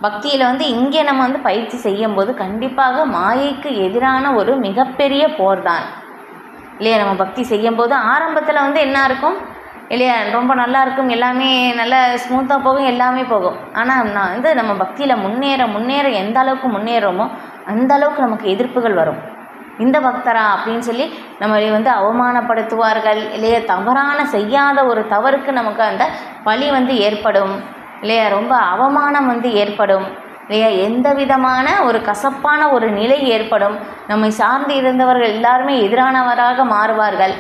பக்தியில் வந்து இங்கே நம்ம வந்து பயிற்சி செய்யும்போது கண்டிப்பாக மாயைக்கு எதிரான ஒரு மிகப்பெரிய போர் தான், இல்லையா? நம்ம பக்தி செய்யும்போது ஆரம்பத்தில் வந்து என்ன இருக்கும், இல்லையா, ரொம்ப நல்லா இருக்கும், எல்லாமே நல்லா ஸ்மூத்தாக போகும், எல்லாமே போகும். ஆனால் நான் வந்து நம்ம பக்தியில் முன்னேற எந்த அளவுக்கு முன்னேறோமோ அந்த அளவுக்கு நமக்கு எதிர்ப்புகள் வரும். இந்த பக்தரா அப்படின்னு சொல்லி நம்மளை வந்து அவமானப்படுத்துவார்கள், இல்லையா? தவறான செய்யாத ஒரு தவறுக்கு நமக்கு அந்த பழி வந்து ஏற்படும், இல்லையா? ரொம்ப அவமானம் வந்து ஏற்படும், இல்லையா? எந்த விதமான ஒரு கசப்பான ஒரு நிலை ஏற்படும். நம்மை சார்ந்து இருந்தவர்கள் எல்லாருமே எதிரானவராக மாறுவார்கள்.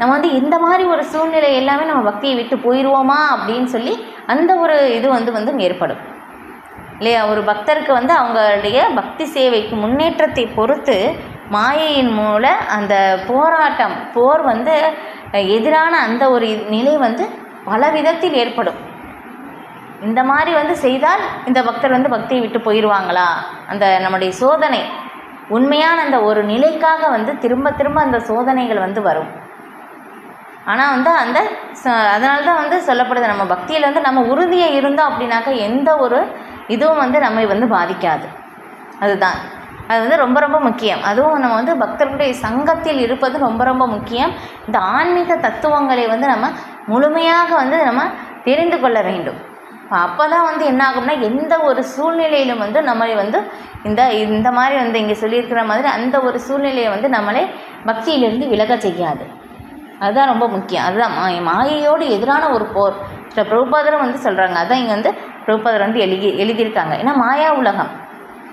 நம்ம வந்து இந்த மாதிரி ஒரு சூழ்நிலை எல்லாமே நம்ம பக்தியை விட்டு போயிடுவோமா அப்படின்னு சொல்லி அந்த ஒரு இது வந்து ஏற்படும், இல்லையா? ஒரு பக்தருக்கு வந்து அவங்களுடைய பக்தி சேவைக்கு முன்னேற்றத்தை பொறுத்து மாயையின் மூல அந்த போர் வந்து எதிரான அந்த ஒரு நிலை வந்து பல விதத்தில் ஏற்படும். இந்த மாதிரி வந்து செய்தால் இந்த பக்தர் வந்து பக்தியை விட்டு போயிடுவாங்களா, அந்த நம்முடைய சோதனை உண்மையான அந்த ஒரு நிலைக்காக வந்து திரும்ப திரும்ப அந்த சோதனைகள் வந்து வரும். ஆனால் வந்து அதனால தான் வந்து சொல்லப்படுது, நம்ம பக்தியில் வந்து நம்ம உறுதியாக இருந்தோம் அப்படின்னாக்கா எந்த ஒரு இதுவும் வந்து நம்மை வந்து பாதிக்காது. அதுதான் அது வந்து ரொம்ப ரொம்ப முக்கியம். அதுவும் நம்ம வந்து பக்தர்களுடைய சங்கத்தில் இருப்பது ரொம்ப ரொம்ப முக்கியம். இந்த ஆன்மீக தத்துவங்களை வந்து நம்ம முழுமையாக வந்து நம்ம தெரிந்து கொள்ள வேண்டும். அப்போ தான் வந்து என்ன ஆகும்னா எந்த ஒரு சூழ்நிலையிலும் வந்து நம்மளை வந்து இந்த மாதிரி வந்து இங்கே சொல்லியிருக்கிற மாதிரி அந்த ஒரு சூழ்நிலையை வந்து நம்மளை பக்தியிலிருந்து விலக செய்யாது. அதுதான் ரொம்ப முக்கியம். அதுதான் மாயையோடு எதிரான ஒரு போர். பிரபுபாதரும் வந்து சொல்கிறாங்க. அதான் இங்கே வந்து பிரபுபாதர் வந்து எழுதியிருக்காங்க. ஏன்னா மாயா உலகம்,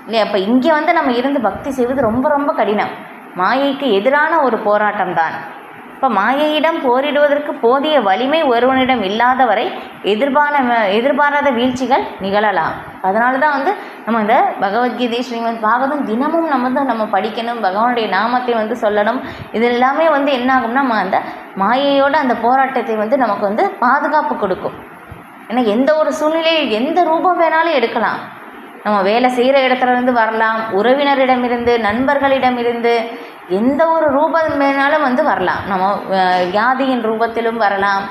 இல்லையா? அப்போ இங்கே வந்து நம்ம இருந்து பக்தி செய்வது ரொம்ப ரொம்ப கடினம். மாயைக்கு எதிரான ஒரு போராட்டம் தான். இப்போ மாயையிடம் போரிடுவதற்கு போதிய வலிமை ஒருவனிடம் இல்லாத வரை எதிர்பாராத வீழ்ச்சிகள் நிகழலாம். அதனால தான் வந்து நம்ம இந்த பகவத்கீதை, ஸ்ரீமத் பாகவதம் தினமும் நம்ம படிக்கணும், பகவானுடைய நாமத்தை வந்து சொல்லணும். இது எல்லாமே வந்து என்ன ஆகும்னா அந்த மாயையோட அந்த போராட்டத்தை வந்து நமக்கு வந்து பாதுகாப்பு கொடுக்கும். ஏன்னா எந்த ஒரு சூழ்நிலையில் எந்த ரூபம் வேணாலும் எடுக்கலாம். நம்ம வேலை செய்கிற இடத்துலேருந்து வரலாம், உறவினரிடமிருந்து, நண்பர்களிடமிருந்து, எந்த ஒரு ரூபம் வேணாலும் வந்து வரலாம். நம்ம வியாதியின் ரூபத்திலும் வரலாம்,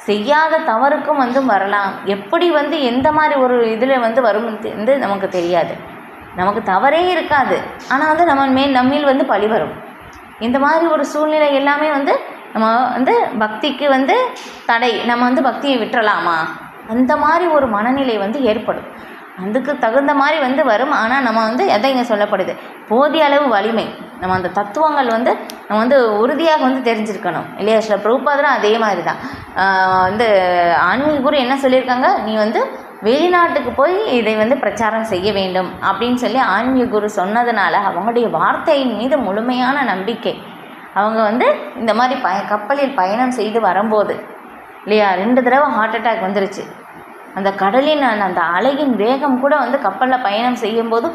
செய்யாத தவறுக்கும் வந்து வரலாம். எப்படி வந்து எந்த மாதிரி ஒரு இதில் வந்து வரும் வந்து நமக்கு தெரியாது. நமக்கு தவறே இருக்காது, ஆனால் வந்து நம்மில் வந்து பழி வரும். இந்த மாதிரி ஒரு சூழ்நிலை எல்லாமே வந்து நம்ம வந்து பக்திக்கு வந்து தடை. நம்ம வந்து பக்தியை விட்டுறலாமா, அந்த மாதிரி ஒரு மனநிலை வந்து ஏற்படும். அதுக்கு தகுந்த மாதிரி வந்து வரும். ஆனால் நம்ம வந்து எதை இங்கே சொல்லப்படுது, போதிய அளவு வலிமை, நம்ம அந்த தத்துவங்கள் வந்து நம்ம வந்து உறுதியாக வந்து தெரிஞ்சிருக்கணும், இல்லையா? சில பிரபுபாதரும் அதே மாதிரி தான் வந்து ஆன்மீக குரு என்ன சொல்லியிருக்காங்க, நீ வந்து வெளிநாட்டுக்கு போய் இதை வந்து பிரச்சாரம் செய்ய வேண்டும் அப்படின்னு சொல்லி ஆன்மீக குரு சொன்னதுனால அவங்களுடைய வார்த்தையின் மீது முழுமையான நம்பிக்கை. அவங்க வந்து இந்த மாதிரி கப்பலில் பயணம் செய்து வரும்போது, இல்லையா, 2 தடவை ஹார்ட் அட்டாக் வந்துருச்சு. அந்த கடலின் அந்த அலையின் வேகம் கூட வந்து கப்பலில் பயணம் செய்யும்போது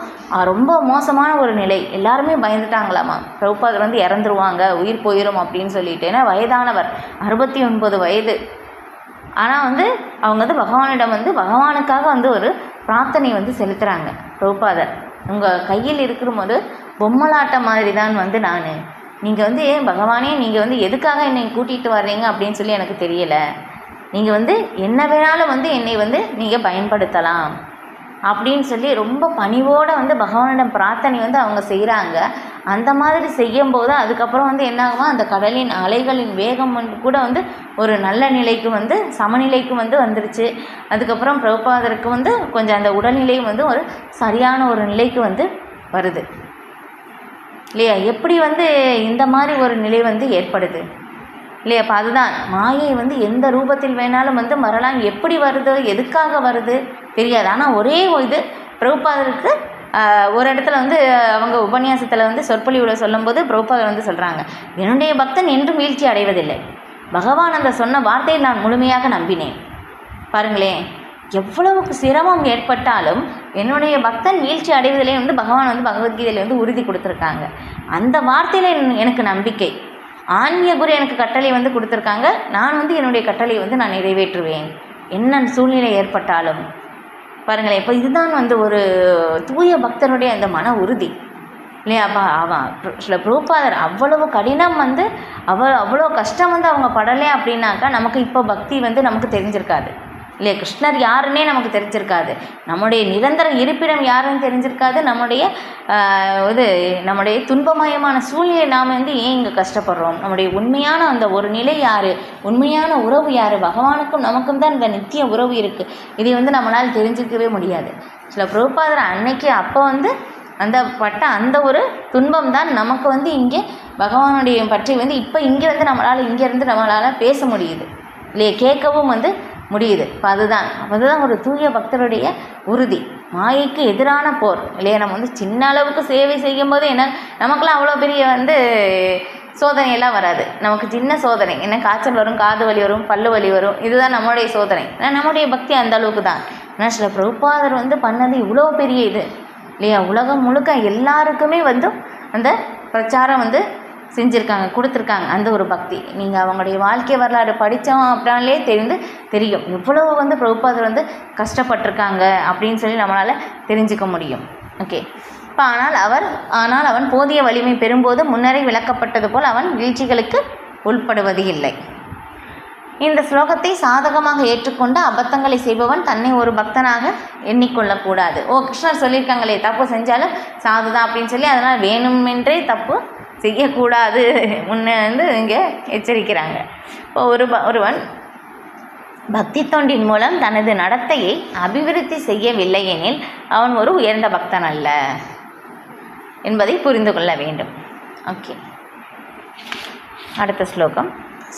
ரொம்ப மோசமான ஒரு நிலை. எல்லாருமே பயந்துட்டாங்களாமா, பிரபுபாதர் வந்து இறந்துருவாங்க, உயிர் போயிடும் அப்படின்னு சொல்லிட்டு. ஏன்னா வயதானவர், 69 வயது. ஆனால் வந்து அவங்க வந்து பகவானிடம் வந்து பகவானுக்காக வந்து ஒரு பிரார்த்தனை வந்து செலுத்துகிறாங்க. பிரபுபாதர், உங்கள் கையில் இருக்கிற போது பொம்மலாட்டம் மாதிரி தான் வந்து நான், நீங்கள் வந்து பகவானே நீங்கள் வந்து எதுக்காக என்னை கூட்டிகிட்டு வர்றீங்க அப்படின்னு சொல்லி எனக்கு தெரியலை. நீங்கள் வந்து என்ன வேணாலும் வந்து என்னை வந்து நீங்கள் பயன்படுத்தலாம் அப்படின்னு சொல்லி ரொம்ப பணிவோடு வந்து பகவானிடம் பிரார்த்தனை வந்து அவங்க செய்கிறாங்க. அந்த மாதிரி செய்யும்போது அதுக்கப்புறம் வந்து என்னாகுமா, அந்த கடலின் அலைகளின் வேகம் வந்து கூட வந்து ஒரு நல்ல நிலைக்கு வந்து சமநிலைக்கு வந்து வந்துருச்சு. அதுக்கப்புறம் பிரபுபாதருக்கு வந்து கொஞ்சம் அந்த உடல்நிலையும் வந்து ஒரு சரியான ஒரு நிலைக்கு வந்து வருது, இல்லையா? எப்படி வந்து இந்த மாதிரி ஒரு நிலை வந்து ஏற்படுது, இல்லையா? அப்போ அதுதான் மாயை வந்து எந்த ரூபத்தில் வேணாலும் வந்து வரலாம். எப்படி வருது, எதுக்காக வருது தெரியாது. ஆனால் ஒரே இது பிரபுபாதருக்கு ஒரு இடத்துல வந்து அவங்க உபன்யாசத்தில் வந்து சொற்பொழிவில் சொல்லும்போது பிரபுபாதர் வந்து சொல்கிறாங்க, என்னுடைய பக்தன் என்றும் வீழ்ச்சி அடைவதில்லை. பகவான் அந்த சொன்ன வார்த்தையை நான் முழுமையாக நம்பினேன். பாருங்களேன், எவ்வளவுக்கு சிரமம் ஏற்பட்டாலும் என்னுடைய பக்தன் வீழ்ச்சி அடைவதிலே வந்து பகவான் வந்து பகவத்கீதையில் வந்து உறுதி கொடுத்துருக்காங்க. அந்த வார்த்தையில் எனக்கு நம்பிக்கை. ஆன்மீக குரு எனக்கு கட்டளை வந்து கொடுத்துருக்காங்க, நான் வந்து என்னுடைய கட்டளையை வந்து நான் நிறைவேற்றுவேன் என்ன சூழ்நிலை ஏற்பட்டாலும். பாருங்களேன், இப்போ இதுதான் வந்து ஒரு தூய பக்தனுடைய அந்த மன உறுதி இல்லையா? அப்போ சில பிரபுபாதர் அவ்வளவு கடினம் வந்து அவ்வளோ கஷ்டம் வந்து அவங்க படலை அப்படின்னாக்கா நமக்கு இப்போ பக்தி வந்து நமக்கு தெரிஞ்சிருக்காது இல்லையா? கிருஷ்ணர் யாருன்னே நமக்கு தெரிஞ்சிருக்காது, நம்முடைய நிரந்தர இருப்பிடம் யாருன்னு தெரிஞ்சிருக்காது, நம்முடைய துன்பமயமான சூழ்நிலை நாம் வந்து ஏன் இங்கே கஷ்டப்படுறோம், நம்முடைய உண்மையான அந்த ஒரு நிலை யார், உண்மையான உறவு யார், பகவானுக்கும் நமக்கும் தான் இந்த நித்திய உறவு இருக்குது. இதை வந்து நம்மளால் தெரிஞ்சிக்கவே முடியாது. சில பிரபுபாதர் அன்னைக்கு அப்போ வந்து அந்த ஒரு துன்பம் தான் நமக்கு வந்து இங்கே பகவானுடைய பற்றி வந்து இப்போ இங்கே வந்து இங்கேருந்து நம்மளால் பேச முடியுது இல்லையா? கேட்கவும் வந்து முடியுது. இப்போ அதுதான் ஒரு தூய பக்தருடைய உறுதி. மாயைக்கு எதிரான போர் இல்லையா? நம்ம வந்து சின்ன அளவுக்கு சேவை செய்யும் போது நமக்கெல்லாம் அவ்வளோ பெரிய வந்து சோதனையெல்லாம் வராது. நமக்கு சின்ன சோதனை என்ன, காய்ச்சல் வரும், காது வலி வரும், பல்லு வலி வரும், இதுதான் நம்மளுடைய சோதனை. ஆனால் நம்முடைய பக்தி அந்த அளவுக்கு தான். ஆனால் சில பிரபுபாதர் வந்து பண்ணது இவ்வளோ பெரிய இது இல்லையா? உலகம் முழுக்க எல்லாருக்குமே வந்து அந்த பிரச்சாரம் வந்து செஞ்சுருக்காங்க, கொடுத்துருக்காங்க அந்த ஒரு பக்தி. நீங்கள் அவங்களுடைய வாழ்க்கை வரலாறு படித்தோம் அப்படின்னாலே தெரியும் எவ்வளவு வந்து பிரபுபாதர் வந்து கஷ்டப்பட்டிருக்காங்க அப்படின்னு சொல்லி நம்மளால் தெரிஞ்சுக்க முடியும். ஓகே. இப்போ ஆனால் அவன் போதிய வலிமை பெறும்போது முன்னரே விளக்கப்பட்டது போல் அவன் வீழ்ச்சிகளுக்கு உட்படுவது இல்லை. இந்த ஸ்லோகத்தை சாதகமாக ஏற்றுக்கொண்டு அபத்தங்களை செய்பவன் தன்னை ஒரு பக்தனாக எண்ணிக்கொள்ளக்கூடாது. கிருஷ்ணர் சொல்லியிருக்காங்களே, தப்பு செஞ்சாலும் சாதுதான் அப்படின்னு சொல்லி, அதனால் வேணுமென்றே தப்பு செய்யக்கூடாது முன்னே வந்து இங்கே எச்சரிக்கிறாங்க. இப்போ ஒருவன் பக்தி தொண்டின் மூலம் தனது நடத்தையை அபிவிருத்தி செய்யவில்லை எனில் அவன் ஒரு உயர்ந்த பக்தன் அல்ல என்பதை புரிந்து கொள்ள வேண்டும். ஓகே, அடுத்த ஸ்லோகம்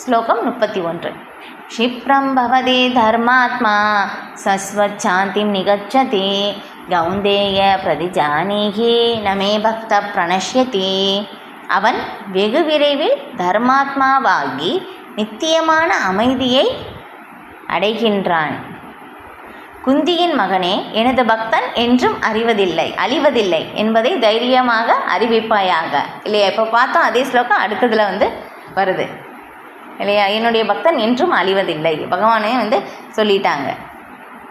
31. क्षिप्रं भवति धर्मात्मा सस्वच्छान्तिं निगच्छति கௌந்தேய பிரதிஜானீஹி நமே பக்த பிரணஷ்யதி. அவன் வெகு விரைவில் தர்மாத்மாவாகி நித்தியமான அமைதியை அடைகின்றான். குந்தியின் மகனே, எனது பக்தன் என்றும் அழிவதில்லை என்பதை தைரியமாக அறிவிப்பாயாக. இல்லையா? இப்போ பார்த்தோம் அதே ஸ்லோகம் அடுத்ததில் வந்து வருது இல்லையா? என்னுடைய பக்தன் என்றும் அழிவதில்லை, பகவானே வந்து சொல்லிட்டாங்க.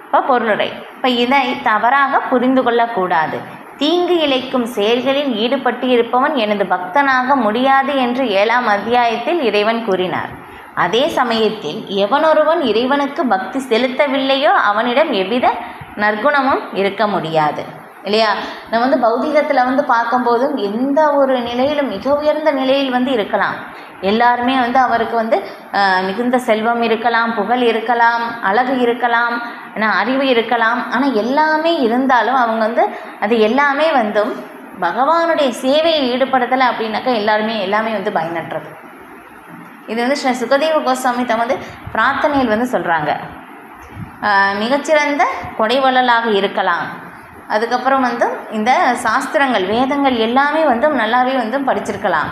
இப்போ பொருளுரை. இப்போ இதை தவறாக புரிந்து கொள்ளக்கூடாது. தீங்கு இழைக்கும் செயல்களில் ஈடுபட்டு இருப்பவன் எனது பக்தனாக முடியாது என்று 7ஆம் அத்தியாயத்தில் இறைவன் கூறினார். அதே சமயத்தில் எவனொருவன் இறைவனுக்கு பக்தி செலுத்தவில்லையோ அவனிடம் எவ்வித நற்குணமும் இருக்க முடியாது இல்லையா? நம்ம வந்து பௌதிகத்தில் வந்து பார்க்கும்போதும் எந்த ஒரு நிலையிலும் மிக உயர்ந்த நிலையில் வந்து இருக்கலாம். எல்லாருமே வந்து அவருக்கு வந்து மிகுந்த செல்வம் இருக்கலாம், புகழ் இருக்கலாம், அழகு இருக்கலாம், அறிவு இருக்கலாம். ஆனால் எல்லாமே இருந்தாலும் அவங்க வந்து அது எல்லாமே வந்து பகவானுடைய சேவையில் ஈடுபடுத்தலை அப்படின்னாக்கா எல்லாமே வந்து பயனற்றது. இது வந்து ஸ்ரீ சுகதேவ கோஸ்வாமி தமது பிரார்த்தனையில் வந்து சொல்கிறாங்க. மிகச்சிறந்த கொடைவள்ளலாக இருக்கலாம். அதுக்கப்புறம் வந்து இந்த சாஸ்திரங்கள் வேதங்கள் எல்லாமே வந்து நல்லாவே வந்து படிச்சிருக்கலாம்.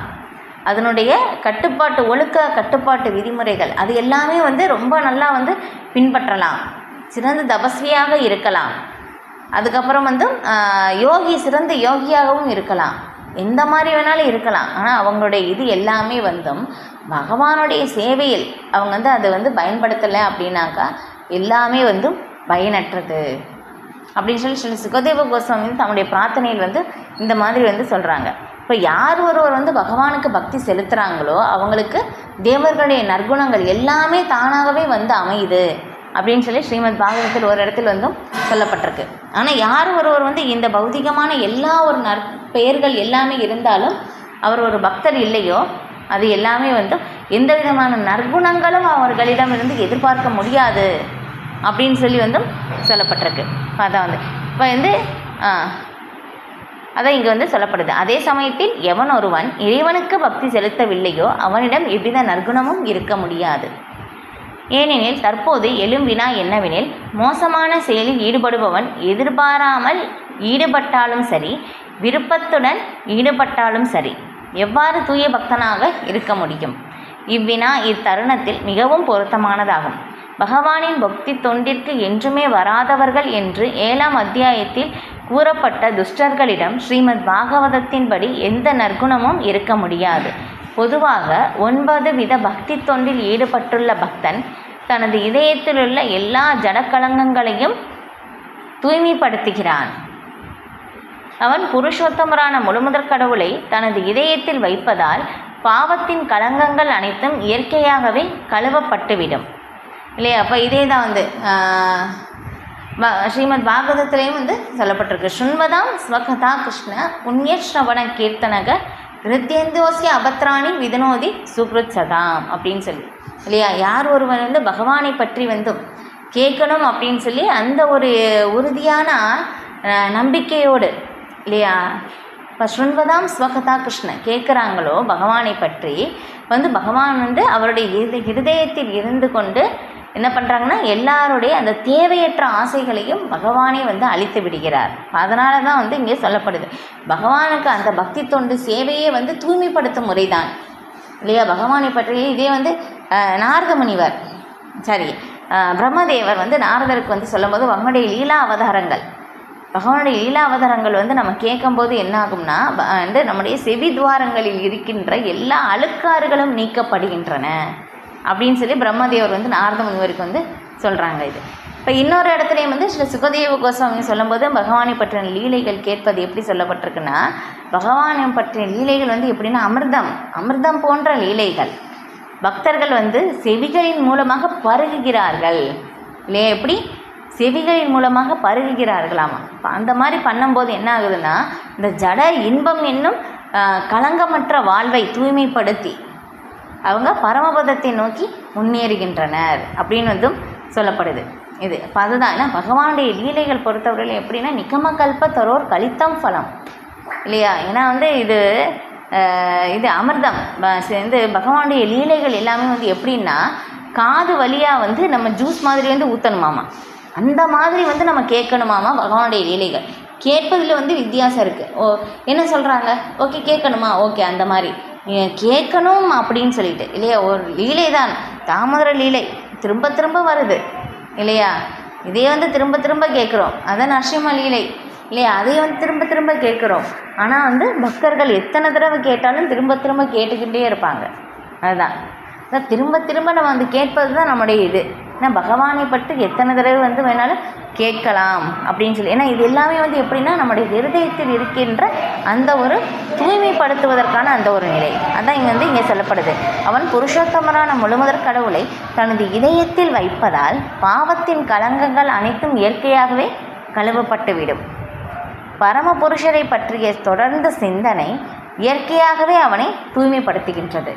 அதனுடைய ஒழுக்க கட்டுப்பாட்டு விதிமுறைகள் அது எல்லாமே வந்து ரொம்ப நல்லா வந்து பின்பற்றலாம். சிறந்த தபஸ்வியாக இருக்கலாம். அதுக்கப்புறம் வந்து சிறந்த யோகியாகவும் இருக்கலாம். எந்த மாதிரி வேணாலும் இருக்கலாம். ஆனால் அவங்களுடைய இது எல்லாமே வந்து பகவானுடைய சேவையில் அவங்க வந்து அதை வந்து பயன்படுத்தலை அப்படின்னாக்கா எல்லாமே வந்து பயனற்றது அப்படின்னு சொல்லி சுகதேவ கோஸ்வாமி வந்து தன்னுடைய பிரார்த்தனையில் வந்து இந்த மாதிரி வந்து சொல்கிறாங்க. இப்போ யார் ஒருவர் வந்து பகவானுக்கு பக்தி செலுத்துகிறாங்களோ அவங்களுக்கு தேவர்களுடைய நற்குணங்கள் எல்லாமே தானாகவே வந்து அமையுது அப்படின்னு சொல்லி ஸ்ரீமத் பாகவதத்தில் ஒரு இடத்தில் வந்து சொல்லப்பட்டிருக்கு. ஆனால் யார் ஒருவர் வந்து இந்த பௌதிகமான எல்லா ஒரு பெயர்கள் எல்லாமே இருந்தாலும் அவர் ஒரு பக்தர் இல்லையோ அது எல்லாமே வந்து எந்த விதமான நற்குணங்களும் அவர்களிடமிருந்து எதிர்பார்க்க முடியாது அப்படின்னு சொல்லி வந்து சொல்லப்பட்டிருக்கு. அதான் வந்து இப்போ வந்து அதான் இங்கே வந்து சொல்லப்படுது. அதே சமயத்தில் எவன் ஒருவன் இறைவனுக்கு பக்தி செலுத்தவில்லையோ அவனிடம் எவ்வித நற்குணமும் இருக்க முடியாது. ஏனெனில் தற்போது எழும் வினா என்னவெனில், மோசமான செயலில் ஈடுபடுபவன் எதிர்பாராமல் ஈடுபட்டாலும் சரி, விருப்பத்துடன் ஈடுபட்டாலும் சரி, எவ்வாறு தூய பக்தனாக இருக்க முடியும்? இவ்வினா இத்தருணத்தில் மிகவும் பொருத்தமானதாகும். பகவானின் பக்தி தொண்டிற்கு என்றுமே வராதவர்கள் என்று 7ஆம் அத்தியாயத்தில் கூறப்பட்ட துஷ்டர்களிடம் ஸ்ரீமத் பாகவதத்தின்படி எந்த நற்குணமும் இருக்க முடியாது. பொதுவாக 9 வித பக்தி தொண்டில் ஈடுபட்டுள்ள பக்தன் தனது இதயத்திலுள்ள எல்லா ஜடக்கலங்கங்களையும் தூய்மைப்படுத்துகிறான். அவன் புருஷோத்தமரான முழுமுதற் கடவுளை தனது இதயத்தில் வைப்பதால் பாவத்தின் கலங்கங்கள் அனைத்தும் இயற்கையாகவே கழுவப்பட்டுவிடும் இல்லையா? அப்போ இதே தான் வந்து ஸ்ரீமத் பாகவதத்திலையும் வந்து சொல்லப்பட்டிருக்கு. சுண்வதாம் ஸ்வகதா கிருஷ்ண புண்ணிய ஸ்ரவண கீர்த்தனக கிருத்தியந்தோசிய அபத்ராணி விதனோதி சுக்ருத் சதாம் அப்படின்னு சொல்லி இல்லையா? யார் ஒருவன் வந்து பகவானை பற்றி வந்து கேட்கணும் அப்படின்னு சொல்லி அந்த ஒரு உறுதியான நம்பிக்கையோடு இல்லையா, இப்போ ஸ்ருண்வதாம் ஸ்வகதா கிருஷ்ண கேட்குறாங்களோ பகவானை பற்றி வந்து பகவான் வந்து அவருடைய இருதயத்தில் இருந்து கொண்டு என்ன பண்ணுறாங்கன்னா எல்லாருடைய அந்த தேவையற்ற ஆசைகளையும் பகவானே வந்து அழித்து விடுகிறார். அதனால தான் வந்து இங்கே சொல்லப்படுது பகவானுக்கு அந்த பக்தி தொண்டு சேவையே வந்து தூய்மைப்படுத்தும் முறைதான் இல்லையா? பகவானை பற்றி இதே வந்து நாரத முனிவர் பிரம்மதேவர் வந்து நாரதருக்கு வந்து சொல்லும்போது பகவானுடைய லீலா அவதாரங்கள் வந்து நம்ம கேட்கும்போது என்ன ஆகும்னா வந்து நம்முடைய செவி துவாரங்களில் இருக்கின்ற எல்லா அழுக்காறுகளும் நீக்கப்படுகின்றன அப்படின்னு சொல்லி பிரம்மதேவர் வந்து நாரத முனிவருக்கு வந்து சொல்கிறாங்க. இது இப்போ இன்னொரு இடத்துலையும் வந்து ஸ்ரீ சுகதேவ கோஸ்வாமி சொல்லும்போது பகவானை பற்றின லீலைகள் கேட்பது எப்படி சொல்லப்பட்டிருக்குன்னா, பகவானை பற்றின லீலைகள் வந்து எப்படின்னா அமிர்தம் போன்ற லீலைகள். பக்தர்கள் வந்து செவிகளின் மூலமாக பருகுகிறார்கள் இல்லையா? எப்படி செவிகளின் மூலமாக பருகுகிறார்களாமா. அந்த மாதிரி பண்ணும்போது என்ன ஆகுதுன்னா, இந்த ஜட இன்பம் என்னும் களங்கமற்ற வாழ்வை தூய்மைப்படுத்தி அவங்க பரமபதத்தை நோக்கி முன்னேறுகின்றனர் அப்படின்னு வந்து சொல்லப்படுது. இது இப்போ அதுதான் ஏன்னா பகவானுடைய லீலைகள் பொறுத்தவரையில் எப்படின்னா நிகமகல்ப தரோர் கலித்தம் ஃபலம் இல்லையா? ஏன்னா வந்து இது அமிர்தம் வந்து பகவானுடைய லீலைகள் எல்லாமே வந்து எப்படின்னா காது வழியாக வந்து நம்ம ஜூஸ் மாதிரி வந்து ஊற்றணுமாமா, அந்த மாதிரி வந்து நம்ம கேட்கணுமாமா. பகவானுடைய லீலைகள் கேட்பதில் வந்து வித்தியாசம் இருக்குது. என்ன சொல்கிறாங்க, ஓகே கேட்கணுமா, ஓகே அந்த மாதிரி கேட்கணும் அப்படின்னு சொல்லிட்டு இல்லையா? ஒரு லீலை தான் தாமரை லீலை திரும்ப திரும்ப வருது இல்லையா? இதே வந்து திரும்ப திரும்ப கேட்குறோம். அதான் நரசிம்ம லீலை இல்லையா? அதை வந்து திரும்ப திரும்ப கேட்குறோம். ஆனால் வந்து பக்தர்கள் எத்தனை தடவை கேட்டாலும் திரும்ப திரும்ப கேட்டுக்கிட்டே இருப்பாங்க. அதுதான் திரும்ப திரும்ப நம்ம வந்து கேட்பது தான் நம்முடைய இது. ஏன்னா பகவானை பற்றி எத்தனை தடவை வந்து வேணாலும் கேட்கலாம் அப்படின்னு சொல்லி. ஏன்னா இது எல்லாமே வந்து எப்படின்னா நம்முடைய இருதயத்தில் இருக்கின்ற அந்த ஒரு தூய்மைப்படுத்துவதற்கான அந்த ஒரு நிலை. அதான் இங்கே சொல்லப்படுது. அவன் புருஷோத்தமரான முழுமுதற் கடவுளை தனது இதயத்தில் வைப்பதால் பாவத்தின் கலங்கங்கள் அனைத்தும் இயற்கையாகவே கழுவப்பட்டுவிடும். பரம புருஷரை பற்றிய தொடர்ந்த சிந்தனை இயற்கையாகவே அவனை தூய்மைப்படுத்துகின்றது.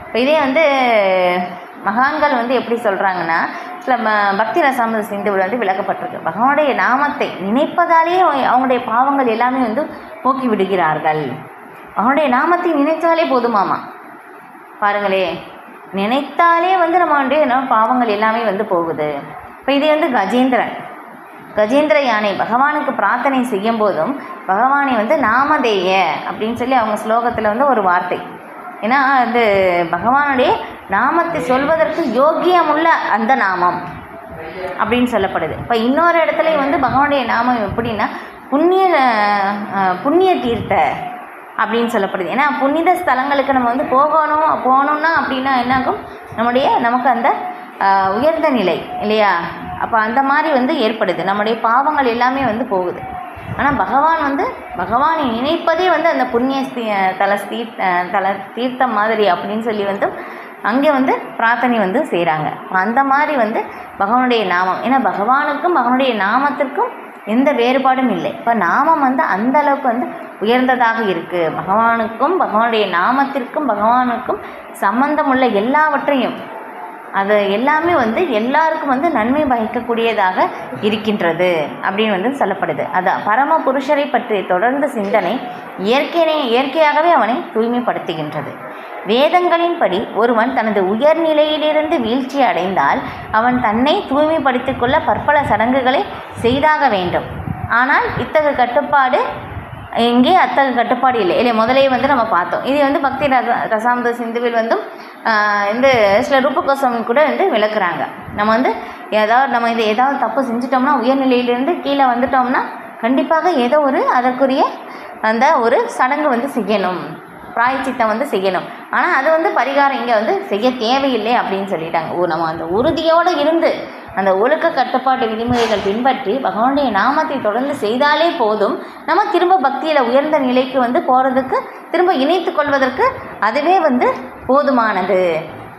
இப்போ இதே வந்து மகான்கள் வந்து எப்படி சொல்கிறாங்கன்னா, சில பக்தி ரசாமத சிந்துவில் வந்து விளக்கப்பட்டிருக்கு. பகவானுடைய நாமத்தை நினைப்பதாலேயே அவங்களுடைய பாவங்கள் எல்லாமே வந்து போக்கி விடுகிறார்கள். அவனுடைய நாமத்தை நினைத்தாலே போதுமாமா. பாருங்களே, நினைத்தாலே வந்து நம்ம பாவங்கள் எல்லாமே வந்து போகுது. இப்போ இது வந்து கஜேந்திர யானை பகவானுக்கு பிரார்த்தனை செய்யும் போதும் பகவானை வந்து நாமதேய அப்படின்னு சொல்லி அவங்க ஸ்லோகத்தில் வந்து ஒரு வார்த்தை. ஏன்னா அது பகவானுடைய நாமத்தை சொல்வதற்கு யோக்கியமுள்ள அந்த நாமம் அப்படின்னு சொல்லப்படுது. இப்போ இன்னொரு இடத்துலையும் வந்து பகவானுடைய நாமம் எப்படின்னா புண்ணிய தீர்த்த அப்படின்னு சொல்லப்படுது. ஏன்னா புனித ஸ்தலங்களுக்கு நம்ம வந்து போகணும்னா அப்படின்னா என்னாகும், நமக்கு அந்த உயர்ந்த நிலை இல்லையா? அப்போ அந்த மாதிரி வந்து ஏற்படுது. நம்முடைய பாவங்கள் எல்லாமே வந்து போகுது. ஆனால் பகவானை நினைப்பதே வந்து அந்த புண்ணிய தல தீர்த்தம் மாதிரி அப்படின்னு சொல்லி வந்து அங்கே வந்து பிரார்த்தனை வந்து செய்கிறாங்க. அந்த மாதிரி வந்து பகவானுடைய நாமம், ஏன்னா பகவானுக்கும் பகவானுடைய நாமத்திற்கும் எந்த வேறுபாடும் இல்லை. இப்போ நாமம் வந்து அந்த அளவுக்கு வந்து உயர்ந்ததாக இருக்குது. பகவானுக்கும் பகவானுடைய நாமத்திற்கும் பகவானுக்கும் சம்பந்தமுள்ள எல்லாவற்றையும் அது எல்லாமே வந்து எல்லாருக்கும் வந்து நன்மை பயக்கக்கூடியதாக இருக்கின்றது அப்படின்னு வந்து சொல்லப்படுது. அதான் பரம புருஷரை பற்றிய தொடர்ந்த சிந்தனை இயற்கையாகவே அவனை தூய்மைப்படுத்துகின்றது. வேதங்களின்படி ஒருவன் தனது உயர்நிலையிலிருந்து வீழ்ச்சி அடைந்தால் அவன் தன்னை தூய்மைப்படுத்திக் கொள்ள பற்பல சடங்குகளை செய்தாக வேண்டும். ஆனால் இத்தகைய கட்டுப்பாடு இங்கே அத்தகைய கட்டுப்பாடு இல்லை. முதலே வந்து நம்ம பார்த்தோம். இது வந்து பக்தி ரசாமத சிந்துவில் வந்து இந்த சில ரூபகோஸ்வாமி கூட வந்து விளக்குறாங்க. நம்ம வந்து ஏதாவது தப்பு செஞ்சிட்டோம்னா, உயர்நிலையிலேருந்து கீழே வந்துட்டோம்னா கண்டிப்பாக ஏதோ ஒரு அதற்குரிய அந்த ஒரு சடங்கு வந்து செய்யணும், பிராயச்சித்தம் வந்து செய்யணும். ஆனால் அது வந்து பரிகாரம் இங்கே வந்து செய்ய தேவையில்லை அப்படின்னு சொல்லிட்டாங்க. நம்ம அந்த உறுதியோடு இருந்து அந்த ஒழுக்க கட்டுப்பாட்டு விதிமுறைகள் பின்பற்றி பகவானுடைய நாமத்தை தொடர்ந்து செய்தாலே போதும். நம்ம திரும்ப பக்தியில் உயர்ந்த நிலைக்கு வந்து போகிறதுக்கு, திரும்ப இணைத்து கொள்வதற்கு அதுவே வந்து போதுமானது.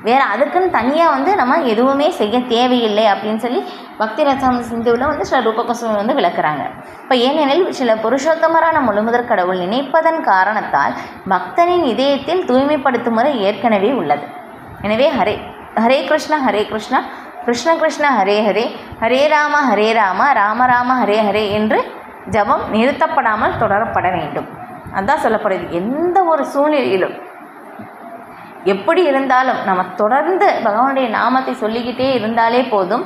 வேறு அதுக்குன்னு தனியாக வந்து நம்ம எதுவுமே செய்ய தேவையில்லை அப்படின்னு சொல்லி பக்தி ரசாமத சிந்துவில் வந்து சில ரூபகோஸ்வாமி வந்து விளக்குறாங்க. இப்போ ஏனெனில் சில புருஷோத்தமரான முழுமுதற் கடவுள் நினைப்பதன் காரணத்தால் பக்தனின் இதயத்தில் தூய்மைப்படுத்தும் முறை ஏற்கனவே உள்ளது. எனவே ஹரே கிருஷ்ணா ஹரே கிருஷ்ணா கிருஷ்ண கிருஷ்ண ஹரே ஹரே ஹரே ராம ராம ராம ஹரே ஹரே என்று ஜபம் நிறுத்தப்படாமல் தொடரப்பட வேண்டும். அதான் சொல்லப்படுது. எந்த ஒரு சூழ்நிலையிலும் எப்படி இருந்தாலும் நம்ம தொடர்ந்து பகவானுடைய நாமத்தை சொல்லிக்கிட்டே இருந்தாலே போதும்.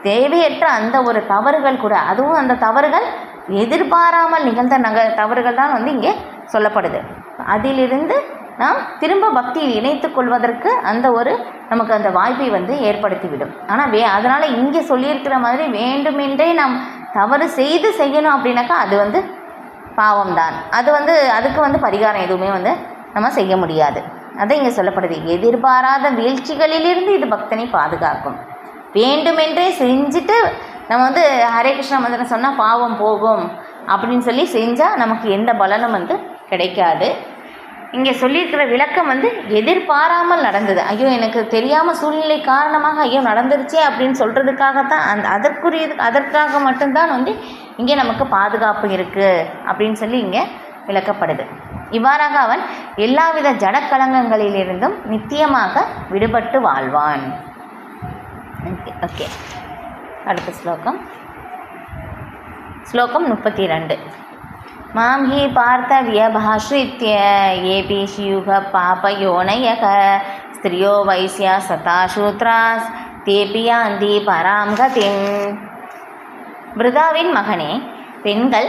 தேவையற்ற அந்த ஒரு தவறுகள் கூட, அதுவும் அந்த தவறுகள் எதிர்பாராமல் நிகழ்ந்த தவறுகள் தான் வந்து இங்கே சொல்லப்படுது. அதிலிருந்து நாம் திரும்ப பக்தியில் இணைத்து கொள்வதற்கு அந்த ஒரு நமக்கு அந்த வாய்ப்பை வந்து ஏற்படுத்திவிடும். ஆனால் அதனால் இங்கே சொல்லியிருக்கிற மாதிரி வேண்டுமென்றே நாம் தவறு செய்யணும் அப்படின்னாக்கா அது வந்து பாவம்தான். அது வந்து அதுக்கு வந்து பரிகாரம் எதுவுமே வந்து நம்ம செய்ய முடியாது. அதை இங்கே சொல்லப்படுது. எதிர்பாராத வீழ்ச்சிகளிலிருந்து இது பக்தனை பாதுகாக்கும். வேண்டுமென்றே செஞ்சுட்டு நம்ம வந்து ஹரே கிருஷ்ணா மந்திரம் சொன்னால் பாவம் போகும் அப்படின்னு சொல்லி செஞ்சால் நமக்கு எந்த பலனும் வந்து கிடைக்காது. இங்கே சொல்லியிருக்கிற விளக்கம் வந்து எதிர்பாராமல் நடந்தது. ஐயோ எனக்கு தெரியாமல் சூழ்நிலை காரணமாக ஐயோ நடந்துருச்சே அப்படின்னு சொல்கிறதுக்காகத்தான் அதற்காக மட்டும்தான் வந்து இங்கே நமக்கு பாதுகாப்பு இருக்குது அப்படின்னு சொல்லி இங்கே விளக்கப்படுது. இவ்வாறாக அவன் எல்லாவித ஜடக்கலங்கங்களிலிருந்தும் நித்தியமாக விடுபட்டு வாழ்வான். ஓகே, அடுத்த ஸ்லோகம் 32. மாம் ஹி பார்த்த வியபாஸ்ரித்ய ஏபி சியுக பாபயோனயக ஸ்திரியோ வைஸ்யா சதா சூத்ராஸ் தேபி யாந்தி பராம் கதிம். பிருதாவின் மகனே, பெண்கள்,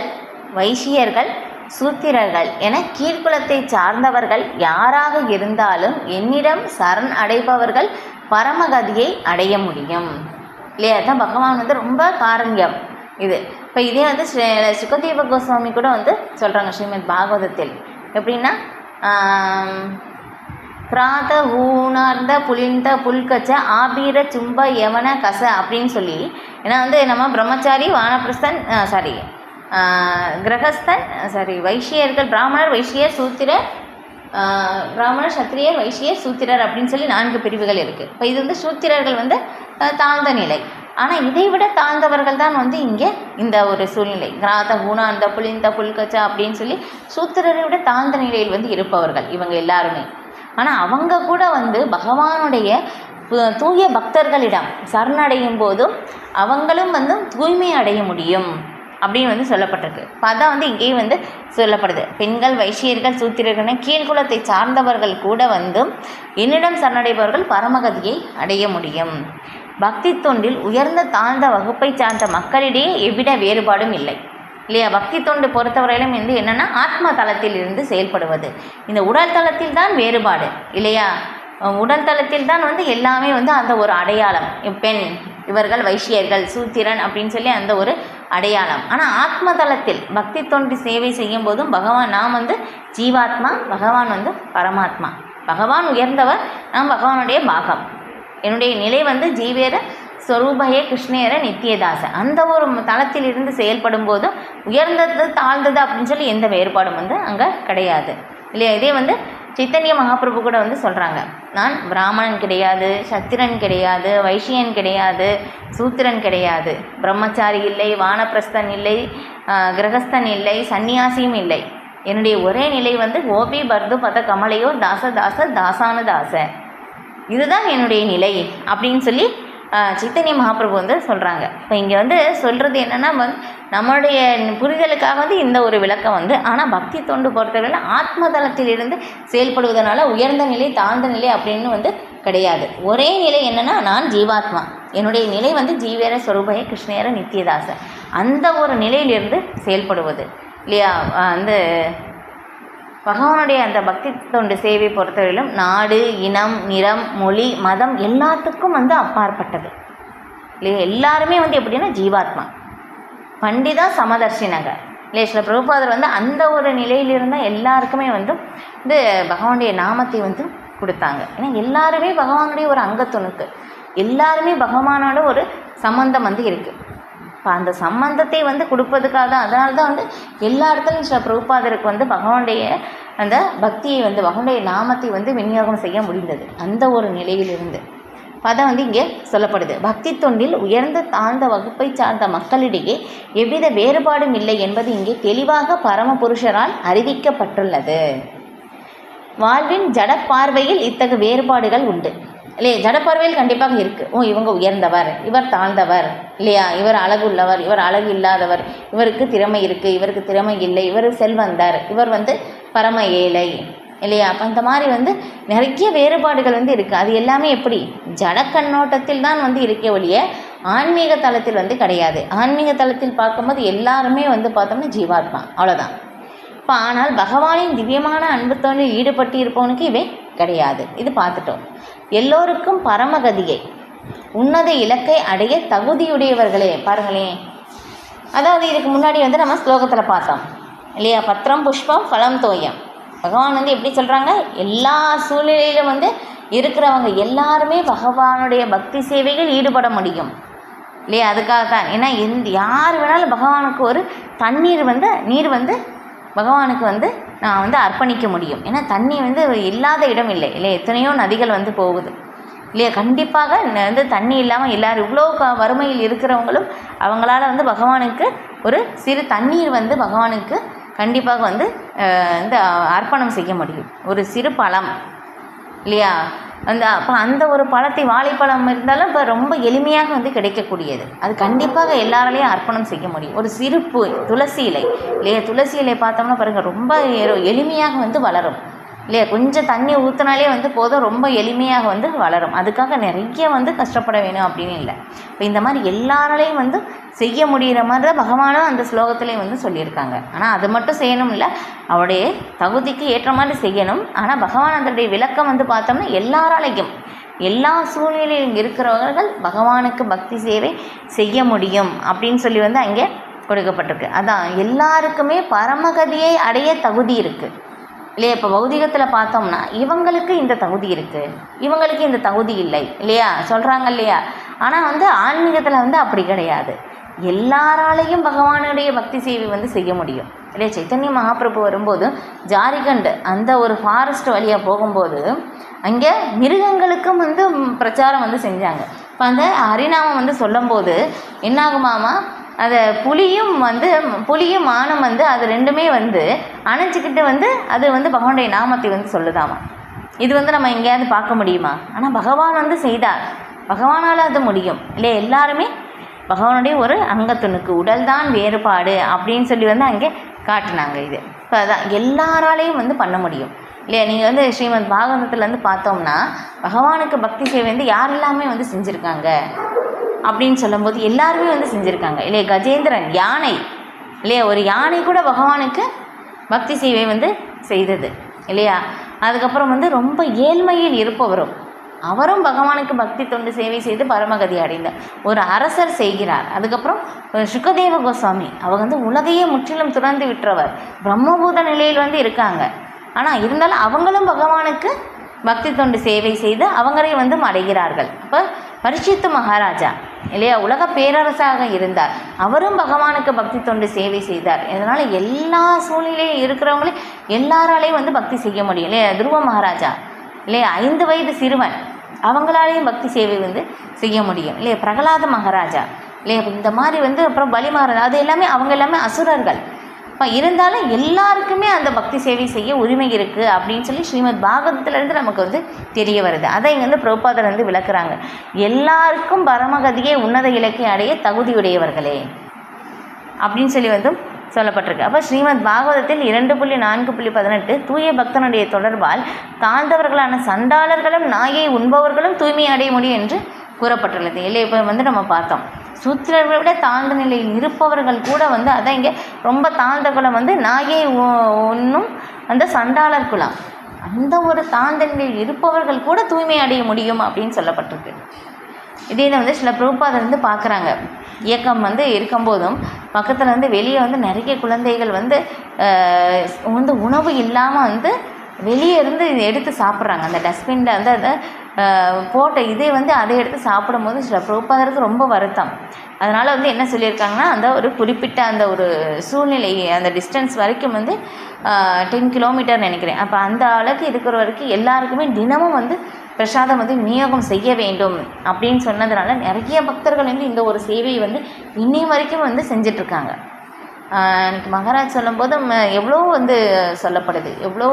வைசியர்கள், சூத்திரர்கள் என கீழ்குலத்தை சார்ந்தவர்கள் யாராக இருந்தாலும் என்னிடம் சரண் அடைபவர்கள் பரமகதியை அடைய முடியும். இல்லையா? தான் பகவான் வந்து ரொம்ப காரண்யம் இது. இப்போ இதே வந்து சுகதேவ கோஸ்வாமி கூட வந்து சொல்கிறாங்க ஸ்ரீமத் பாகவதத்தில். எப்படின்னா பிராத ஊனார்ந்த புலிந்த புல்கச்ச ஆபீர சும்ப யவன கச அப்படின்னு சொல்லி, ஏன்னா வந்து நம்ம பிரம்மச்சாரி, வானப்பிரஸ்தன், கிரகஸ்தன், வைசியர்கள், பிராமணர், வைசியர், சூத்திரர், பிராமணர், சத்திரியர், வைசியர், சூத்திரர் அப்படின்னு சொல்லி 4 பிரிவுகள் இருக்குது. இப்போ இது வந்து சூத்திரர்கள் வந்து தாழ்ந்த நிலை. ஆனால் இதை விட தாழ்ந்தவர்கள் தான் வந்து இங்கே இந்த ஒரு சூழ்நிலை கிராத குணாந்த புலிந்த புல்கச்சா அப்படின்னு சொல்லி சூத்திரரை விட தாழ்ந்த நிலையில் வந்து இருப்பவர்கள் இவங்க எல்லாருமே. ஆனால் அவங்க கூட வந்து பகவானுடைய தூய பக்தர்களிடம் சரணடையும் போதும் அவங்களும் வந்து தூய்மை அடைய முடியும் அப்படின்னு வந்து சொல்லப்பட்டிருக்கு. இப்போ அதான் வந்து இங்கேயும் வந்து சொல்லப்படுது. பெண்கள், வைசியர்கள், சூத்திரர்கள், கீழ்குலத்தை சார்ந்தவர்கள் கூட வந்து என்னிடம் சரணடைபவர்கள் பரமகதியை அடைய முடியும். பக்தி தொண்டில் உயர்ந்த தாழ்ந்த வகுப்பை சார்ந்த மக்களிடையே எவ்வித வேறுபாடும் இல்லை. இல்லையா? பக்தி தொண்டு பொறுத்தவரையிலும் வந்து என்னென்னா ஆத்ம தளத்தில் இருந்து செயல்படுவது. இந்த உடல் தளத்தில் தான் வேறுபாடு. இல்லையா? உடல் தளத்தில் தான் வந்து எல்லாமே வந்து அந்த ஒரு அடையாளம், பெண், இவர்கள் வைசியர்கள், சூத்திரன் அப்படின்னு சொல்லி அந்த ஒரு அடையாளம். ஆனால் ஆத்ம தளத்தில் பக்தி தொண்டு சேவை செய்யும் போதும் நாம் வந்து ஜீவாத்மா, பகவான் வந்து பரமாத்மா. பகவான் உயர்ந்தவர், நாம் பகவானுடைய பாகம். என்னுடைய நிலை வந்து ஜீவேர ஸ்வரூபயே கிருஷ்ணேர நித்தியதாச. அந்த ஒரு தளத்தில் இருந்து செயல்படும் போதும் உயர்ந்தது தாழ்ந்தது அப்படின்னு சொல்லி எந்த வேறுபாடும் வந்து அங்கே கிடையாது. இல்லையா? இதே வந்து சைத்தன்ய மகாபிரபு கூட வந்து சொல்கிறாங்க, நான் பிராமணன் கிடையாது, சத்திரன் கிடையாது, வைசியன் கிடையாது, சூத்திரன் கிடையாது, பிரம்மச்சாரி இல்லை, வானப்பிரஸ்தன் இல்லை, கிரகஸ்தன் இல்லை, சன்னியாசியும் இல்லை. என்னுடைய ஒரே நிலை வந்து கோபி பர்து பத கமலையோ தாச தாச தாசான தாச. இதுதான் என்னுடைய நிலை அப்படின்னு சொல்லி சைத்தன்ய மகாபிரபு வந்து சொல்கிறாங்க. இப்போ இங்கே வந்து சொல்கிறது என்னென்னா நம்மளுடைய புரிதலுக்காக வந்து இந்த ஒரு விளக்கம் வந்து, ஆனால் பக்தி தொண்டு பொறுத்தவரையில் ஆத்மதளத்திலிருந்து செயல்படுவதனால உயர்ந்த நிலை தாழ்ந்த நிலை அப்படின்னு வந்து கிடையாது. ஒரே நிலை என்னென்னா, நான் ஜீவாத்மா, என்னுடைய நிலை வந்து ஜீவேர ஸ்வரூபய கிருஷ்ணேர நித்தியதாச, அந்த ஒரு நிலையிலிருந்து செயல்படுவது இல்லையா. வந்து பகவானுடைய அந்த பக்தி தொண்டு சேவை பொறுத்தவரையிலும் நாடு, இனம், நிறம், மொழி, மதம் எல்லாத்துக்கும் வந்து அப்பாற்பட்டது இல்லையா. எல்லாருமே வந்து எப்படின்னா ஜீவாத்மா, பண்டிதா சமதர்ஷினங்க இல்லையா. சில பிரபுபாதர் வந்து அந்த ஒரு நிலையிலிருந்தால் எல்லாருக்குமே வந்து இந்த பகவானுடைய நாமத்தை வந்து கொடுத்தாங்க. ஏன்னா எல்லாருமே பகவானுடைய ஒரு அங்கத்துணுக்கு, எல்லாருமே பகவானோட ஒரு சம்பந்தம் வந்து இருக்குது. இப்போ அந்த சம்பந்தத்தை வந்து கொடுப்பதுக்காக தான், அதனால தான் வந்து எல்லா இடத்துலையும் சில பிரபுபாதருக்கு வந்து பகவானுடைய அந்த பக்தியை வந்து பகவானுடைய நாமத்தை வந்து விநியோகம் செய்ய முடிந்தது அந்த ஒரு நிலையிலிருந்து. அதான் வந்து இங்கே சொல்லப்படுது, பக்தி தொண்டில் உயர்ந்த தாழ்ந்த வகுப்பை சார்ந்த மக்களிடையே எவ்வித வேறுபாடும் இல்லை என்பது இங்கே தெளிவாக பரமபுருஷரால் அறிவிக்கப்பட்டுள்ளது. வாழ்வின் ஜடப்பார்வையில் இத்தகைய வேறுபாடுகள் உண்டு இல்லையா. ஜடப்பார்வையில் கண்டிப்பாக இருக்குது. இவங்க உயர்ந்தவர், இவர் தாழ்ந்தவர் இல்லையா, இவர் அழகு உள்ளவர், இவர் அழகு இல்லாதவர், இவருக்கு திறமை இருக்குது, இவருக்கு திறமை இல்லை, இவர் செல்வந்தர், இவர் வந்து பரம ஏழை இல்லையா. அப்போ அந்த மாதிரி வந்து நிறைய வேறுபாடுகள் வந்து இருக்குது. அது எல்லாமே எப்படி ஜட கண்ணோட்டத்தில் தான் வந்து இருக்க ஒழிய ஆன்மீக தளத்தில் வந்து கிடையாது. ஆன்மீக தளத்தில் பார்க்கும்போது எல்லாருமே வந்து பார்த்தோம்னா ஜீவாத்மா, அவ்வளோதான். இப்போ ஆனால் பகவானின் திவ்யமான அன்பு தொண்டில் ஈடுபட்டு இருப்பவனுக்கு இவை கிடையாது. இது பார்த்துட்டோம். எல்லோருக்கும் பரமகதியை உன்னத இலக்கை அடைய தகுதியுடையவர்களே. பாருங்களேன், அதாவது இதுக்கு முன்னாடி வந்து நம்ம ஸ்லோகத்தில் பார்த்தோம் இல்லையா, பத்திரம் புஷ்பம் ஃபலம் தோயம். பகவான் வந்து எப்படி சொல்கிறாங்க, எல்லா சூழ்நிலையிலும் வந்து இருக்கிறவங்க எல்லாருமே பகவானுடைய பக்தி சேவைகள் ஈடுபட முடியும் இல்லையா. அதுக்காக தான், ஏன்னா யார் வேணாலும் பகவானுக்கு ஒரு தண்ணீர் வந்து நீர் வந்து பகவானுக்கு வந்து நான் வந்து அர்ப்பணிக்க முடியும். ஏன்னா தண்ணி வந்து இல்லாத இடம் இல்லை இல்லையா. எத்தனையோ நதிகள் வந்து போகுது இல்லையா. கண்டிப்பாக வந்து தண்ணி இல்லாமல் எல்லோரும் இவ்வளோ வறுமையில் இருக்கிறவங்களும் அவங்களால வந்து பகவானுக்கு ஒரு சிறு தண்ணீர் வந்து பகவானுக்கு கண்டிப்பாக வந்து இந்த அர்ப்பணம் செய்ய முடியும். ஒரு சிறு பழம் இல்லையா, அப்போ அந்த ஒரு பழத்தை, வாழைப்பழம் இருந்தாலும் இப்போ ரொம்ப எளிமையாக வந்து கிடைக்கக்கூடியது, அது கண்டிப்பாக எல்லாராலையும் அர்ப்பணம் செய்ய முடியும். ஒரு சிறு பூ, துளசி இலை இல்லையா, துளசி இலை பார்த்தோம்னா பாருங்கள் ரொம்ப எளிமையாக வந்து வளரும் இல்லையா. கொஞ்சம் தண்ணி ஊற்றினாலே வந்து போதும், ரொம்ப எளிமையாக வந்து வளரும். அதுக்காக நிறைய வந்து கஷ்டப்பட வேணும் அப்படின்னு இல்லை. இப்போ இந்த மாதிரி எல்லாராலையும் வந்து செய்ய முடிகிற மாதிரி தான் பகவானும் அந்த ஸ்லோகத்துலேயும் வந்து சொல்லியிருக்காங்க. ஆனால் அது மட்டும் செய்யணும் இல்லை, அவருடைய தகுதிக்கு ஏற்ற மாதிரி செய்யணும். ஆனால் பகவான் அதனுடைய விளக்கம் வந்து பார்த்தோம்னா எல்லாராலையும் எல்லா சூழ்நிலையிலும் இருக்கிறவர்கள் பகவானுக்கு பக்தி சேவை செய்ய முடியும் அப்படின்னு சொல்லி வந்து அங்கே கொடுக்கப்பட்டிருக்கு. அதான் எல்லாருக்குமே பரமகதியை அடைய தகுதி இருக்குது இல்லையா. இப்போ பௌதிகத்தில் பார்த்தோம்னா இவங்களுக்கு இந்த தகுதி இருக்குது, இவங்களுக்கு இந்த தகுதி இல்லை இல்லையா சொல்கிறாங்க இல்லையா. ஆனால் வந்து ஆன்மீகத்தில் வந்து அப்படி கிடையாது, எல்லாராலையும் பகவானுடைய பக்தி சேவை வந்து செய்ய முடியும் இல்லையா. சைத்தன்ய மகாபிரபு வரும்போது ஜாரிகண்ட் அந்த ஒரு ஃபாரஸ்ட் வழியாக போகும்போது அங்கே மிருகங்களுக்கும் வந்து பிரச்சாரம் வந்து செஞ்சாங்க. இப்போ அந்த ஹரிநாமம் வந்து சொல்லும்போது என்னாகுமாமா, அந்த புலியும் மானும் வந்து அது ரெண்டுமே வந்து அணைச்சிக்கிட்டு வந்து அது வந்து பகவானுடைய நாமத்தை வந்து சொல்லுதாமா. இது வந்து நம்ம எங்கேயாவது பார்க்க முடியுமா? ஆனால் பகவான் வந்து செய்தார், பகவானால் அது முடியும் இல்லையா. எல்லாருமே பகவானுடைய ஒரு அங்கத்துணுக்கு, உடல் தான் வேறுபாடு அப்படின்னு சொல்லி வந்து அங்கே காட்டினாங்க. இது இப்போ அதான் எல்லாராலையும் வந்து பண்ண முடியும் இல்லையா. நீங்கள் வந்து ஸ்ரீமத் பாகவதத்தில் வந்து பார்த்தோம்னா பகவானுக்கு பக்தி சேவை வந்து யாரெல்லாமே வந்து செஞ்சுருக்காங்க அப்படின்னு சொல்லும்போது எல்லாருமே வந்து செஞ்சுருக்காங்க இல்லையா. கஜேந்திரன் யானை இல்லையா, ஒரு யானை கூட பகவானுக்கு பக்தி சேவை வந்து செய்தது இல்லையா. அதுக்கப்புறம் வந்து ரொம்ப ஏழ்மையில் இருப்பவரும் அவரும் பகவானுக்கு பக்தி தொண்டு சேவை செய்து பரமகதி அடைந்தார். ஒரு அரசர் செய்கிறார். அதுக்கப்புறம் சுகதேவ கோஸ்வாமி அவங்க வந்து உலகையே முற்றிலும் துறந்து விட்டுறவர், பிரம்மபூத நிலையில் வந்து இருக்காங்க. ஆனால் இருந்தாலும் அவங்களும் பகவானுக்கு பக்தி தொண்டு சேவை செய்து அவங்களே வந்து அடைகிறார்கள். அப்போ பரீட்சித்து மகாராஜா இல்லையா, உலக பேரரசாக இருந்தார், அவரும் பகவானுக்கு பக்தி தொண்டு சேவை செய்தார். இதனால் எல்லா சூழ்நிலையும் இருக்கிறவங்களே எல்லாராலையும் வந்து பக்தி செய்ய முடியும் இல்லையா. துருவ மகாராஜா இல்லையா, 5 வயது சிறுவன், அவங்களாலேயும் பக்தி சேவை வந்து செய்ய முடியும் இல்லையா. பிரகலாத மகாராஜா இல்லையா, இந்த மாதிரி வந்து அப்புறம் பலி மகாராஜா, அது எல்லாமே அவங்க எல்லாமே அசுரர்கள். இருந்தாலும் எல்லாருக்குமே அந்த பக்தி சேவை செய்ய உரிமை இருக்குது அப்படின்னு சொல்லி ஸ்ரீமத் பாகவதத்திலேருந்து நமக்கு வந்து தெரிய வருது. அதை இங்கே வந்து பிரபுபாதர் வந்து விளக்குறாங்க. எல்லாருக்கும் பரமகதியை உன்னத இலக்கை அடைய தகுதியுடையவர்களே அப்படின்னு சொல்லி வந்து சொல்லப்பட்டிருக்கு. அப்போ ஸ்ரீமத் பாகவதத்தில் 2.4.18 தூய பக்தனுடைய தொடர்பால் தாழ்ந்தவர்களான சண்டாளர்களும் நாயை உண்பவர்களும் தூய்மை அடைய முடியும் என்று கூறப்பட்டுள்ளது. இல்லை, இப்போ வந்து நம்ம பார்த்தோம், சூத்திரர்களை விட தாழ்ந்த நிலையில் இருப்பவர்கள் கூட வந்து அதான் இங்கே ரொம்ப தாழ்ந்த குலம் வந்து நாயை உண்ணும் அந்த சண்டாளர் குலம், அந்த ஒரு தாழ்ந்த நிலையில் இருப்பவர்கள் கூட தூய்மை அடைய முடியும் அப்படின்னு சொல்லப்பட்டிருக்கு. இதே வந்து சில பிரபுபாதர் வந்து பார்க்குறாங்க, இயக்கம் வந்து இருக்கும்போதும் பக்கத்தில் வந்து வெளியே வந்து நிறைய குழந்தைகள் வந்து உணவு இல்லாமல் வந்து வெளியே இருந்து எடுத்து சாப்பிட்றாங்க. அந்த டஸ்ட்பினில் வந்து அதை போட்ட இதே வந்து அதை எடுத்து சாப்பிடும்போது சில பிரபுபாதருக்கு ரொம்ப வருத்தம். அதனால் வந்து என்ன சொல்லியிருக்காங்கன்னா, அந்த ஒரு குறிப்பிட்ட அந்த ஒரு சூழ்நிலை அந்த டிஸ்டன்ஸ் வரைக்கும் வந்து 10 கிலோமீட்டர் நினைக்கிறேன். அப்போ அந்த அளவுக்கு இருக்கிற வரைக்கும் எல்லாருக்குமே தினமும் வந்து பிரசாதம் வந்து விநியோகம் செய்ய வேண்டும் அப்படின்னு சொன்னதுனால நிறைய பக்தர்கள் வந்து இந்த ஒரு சேவையை வந்து இன்னைய வரைக்கும் வந்து செஞ்சிட்ருக்காங்க. எனக்கு மகாராஜ் சொல்லும்போது எவ்வளோ வந்து சொல்லப்படுது, எவ்வளோ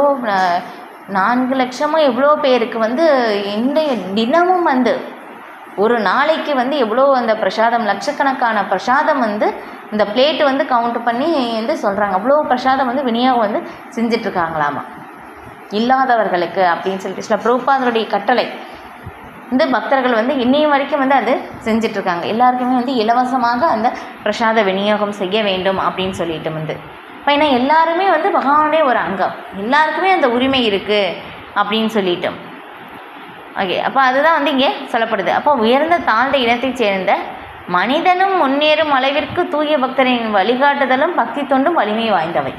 4 லட்சமோ எவ்வளோ பேருக்கு வந்து இன்றைய தினமும் வந்து ஒரு நாளைக்கு வந்து எவ்வளோ அந்த பிரசாதம் லட்சக்கணக்கான பிரசாதம் வந்து இந்த பிளேட்டு வந்து கவுண்ட் பண்ணி வந்து சொல்கிறாங்க. அவ்வளோ பிரசாதம் வந்து விநியோகம் வந்து செஞ்சிட்ருக்காங்களாமா இல்லாதவர்களுக்கு அப்படின்னு சொல்லிட்டு சில பிரபுபாதருடைய கட்டளை இந்த பக்தர்கள் வந்து இன்னைய வரைக்கும் வந்து அது செஞ்சிட்ருக்காங்க. எல்லாருக்குமே வந்து இலவசமாக அந்த பிரசாத விநியோகம் செய்ய வேண்டும் அப்படின்னு சொல்லிட்டு வந்து இப்போ ஏன்னா எல்லாருமே வந்து பகவானுடைய ஒரு அங்கம், எல்லாருக்குமே அந்த உரிமை இருக்குது அப்படின்னு சொல்லிட்டோம். ஓகே, அப்போ அதுதான் வந்து இங்கே சொல்லப்படுது. அப்போ உயர்ந்த தாழ்ந்த இனத்தைச் சேர்ந்த மனிதனும் முன்னேறும் அளவிற்கு தூய பக்தரின் வழிகாட்டுதலும் பக்தி தொண்டும் வலிமை வாய்ந்தவை.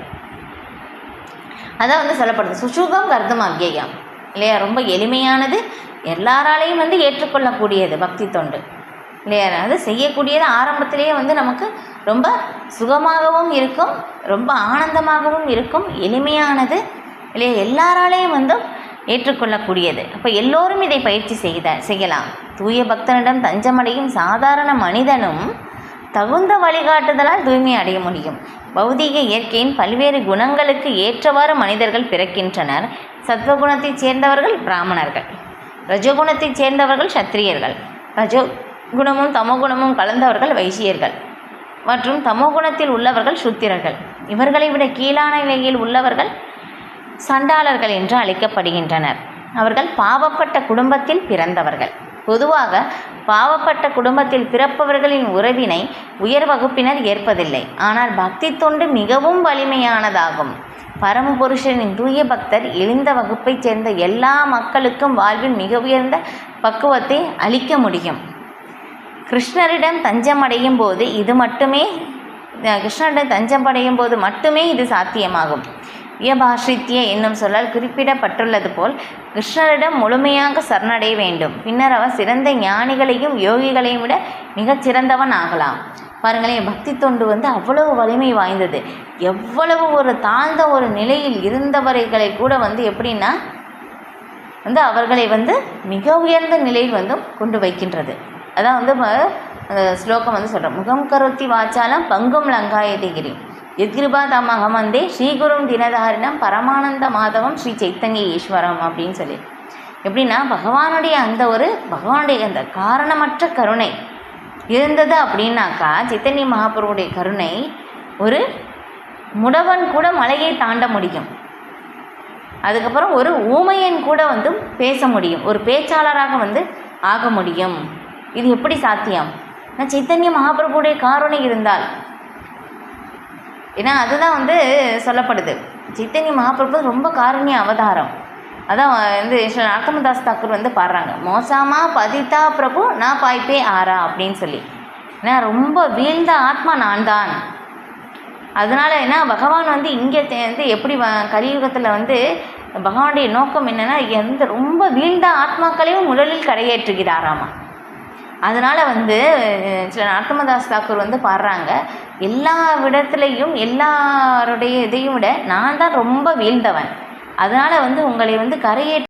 அதான் வந்து சொல்லப்படுது. சுசுகம் கர்த்தம் அக்யம் இல்லையா, ரொம்ப எளிமையானது, எல்லாராலையும் வந்து ஏற்றுக்கொள்ளக்கூடியது பக்தி தொண்டு இல்லையா. அது செய்யக்கூடியது ஆரம்பத்திலேயே வந்து நமக்கு ரொம்ப சுகமாகவும் இருக்கும், ரொம்ப ஆனந்தமாகவும் இருக்கும், எளிமையானது இல்லையா, எல்லாராலையும் வந்து ஏற்றுக்கொள்ளக்கூடியது. அப்போ எல்லோரும் இதை பயிற்சி செய்யலாம். தூய பக்தனிடம் தஞ்சமடையும் சாதாரண மனிதனும் தகுந்த வழிகாட்டுதலால் தூய்மை அடைய முடியும். பௌதீக இயற்கையின் பல்வேறு குணங்களுக்கு ஏற்றவாறு மனிதர்கள் பிறக்கின்றனர். சத்வகுணத்தைச் சேர்ந்தவர்கள் பிராமணர்கள், ரஜகுணத்தைச் சேர்ந்தவர்கள் சத்திரியர்கள், ரஜகுணமும் தமோகுணமும் கலந்தவர்கள் வைசியர்கள் மற்றும் தமோகுணத்தில் உள்ளவர்கள் சூத்திரர்கள். இவர்களை விட கீழான நிலையில் உள்ளவர்கள் சண்டாளர்கள் என்று அழைக்கப்படுகின்றனர். அவர்கள் பாவப்பட்ட குடும்பத்தில் பிறந்தவர்கள். பொதுவாக பாவப்பட்ட குடும்பத்தில் பிறப்பவர்களின் உறவினை உயர் வகுப்பினர் ஏற்பதில்லை. ஆனால் பக்தி தொண்டு மிகவும் வலிமையானதாகும். பரமபுருஷனின் தூய பக்தர் எழுந்த வகுப்பைச் சேர்ந்த எல்லா மக்களுக்கும் வாழ்வில் மிக உயர்ந்த பக்குவத்தை அளிக்க முடியும். கிருஷ்ணரிடம் தஞ்சமடையும் போது மட்டுமே இது சாத்தியமாகும். வியபாஷித்ய என்னும் சொல்லால் குறிப்பிடப்பட்டுள்ளது போல் கிருஷ்ணரிடம் முழுமையாக சரணடைய வேண்டும். பின்னர் அவர் சிறந்த ஞானிகளையும் யோகிகளையும் விட மிகச் சிறந்தவன் ஆகலாம். பாருங்களேன், பக்தி தொண்டு வந்து அவ்வளவு வலிமை வாய்ந்தது. எவ்வளவு ஒரு தாழ்ந்த ஒரு நிலையில் இருந்தவர்களை கூட வந்து எப்படின்னா வந்து அவர்களை வந்து மிக உயர்ந்த நிலையில் வந்து கொண்டு வைக்கின்றது. அதான் வந்து அந்த ஸ்லோகம் வந்து சொல்கிறோம், முகம் கரோத்தி வாச்சாலம் பங்கும் லங்காயதிகிரி எத்கிருபா தமகமந்தே ஸ்ரீகுரும் தினதாரிணம் பரமானந்த மாதவம் ஸ்ரீ சைத்தன்ய ஈஸ்வரம் அப்படின்னு சொல்லி. எப்படின்னா பகவானுடைய அந்த காரணமற்ற கருணை இருந்தது அப்படின்னாக்கா, சைத்தன்ய மகாபிரபுடைய கருணை ஒரு முடவன் கூட மலையை தாண்ட முடியும். அதுக்கப்புறம் ஒரு ஊமையன் கூட வந்து பேச முடியும், ஒரு பேச்சாளராக வந்து ஆக முடியும். இது எப்படி சாத்தியம்? சைத்தன்ய மகாபிரபுடைய கருணை இருந்தால். ஏன்னா அதுதான் வந்து சொல்லப்படுது, சைத்தன்ய மகாபிரபு ரொம்ப காருண்ய அவதாரம். அதான் வந்து நரத்தமதாஸ் தாக்கூர் வந்து பாடுறாங்க, மோசாமா பதிதா பிரபு நான் பாய்ப்பே ஆறா அப்படின்னு சொல்லி. ஏன்னா ரொம்ப வீழ்ந்த ஆத்மா நான் தான். அதனால் என்ன பகவான் வந்து இங்கே வந்து எப்படி கலியுகத்தில் வந்து பகவானுடைய நோக்கம் என்னென்னா எந்த ரொம்ப வீழ்ந்த ஆத்மாக்களையும் முதலில் கரையேற்றுகிறாராமா. அதனால் வந்து சில நரத்தமதாஸ் தாக்கூர் வந்து பாடுறாங்க, எல்லா விடத்துலையும் எல்லாருடைய இதையும் விட நான் தான் ரொம்ப வீழ்ந்தவன். அதனால் வந்து உங்களை வந்து கரையேற்ற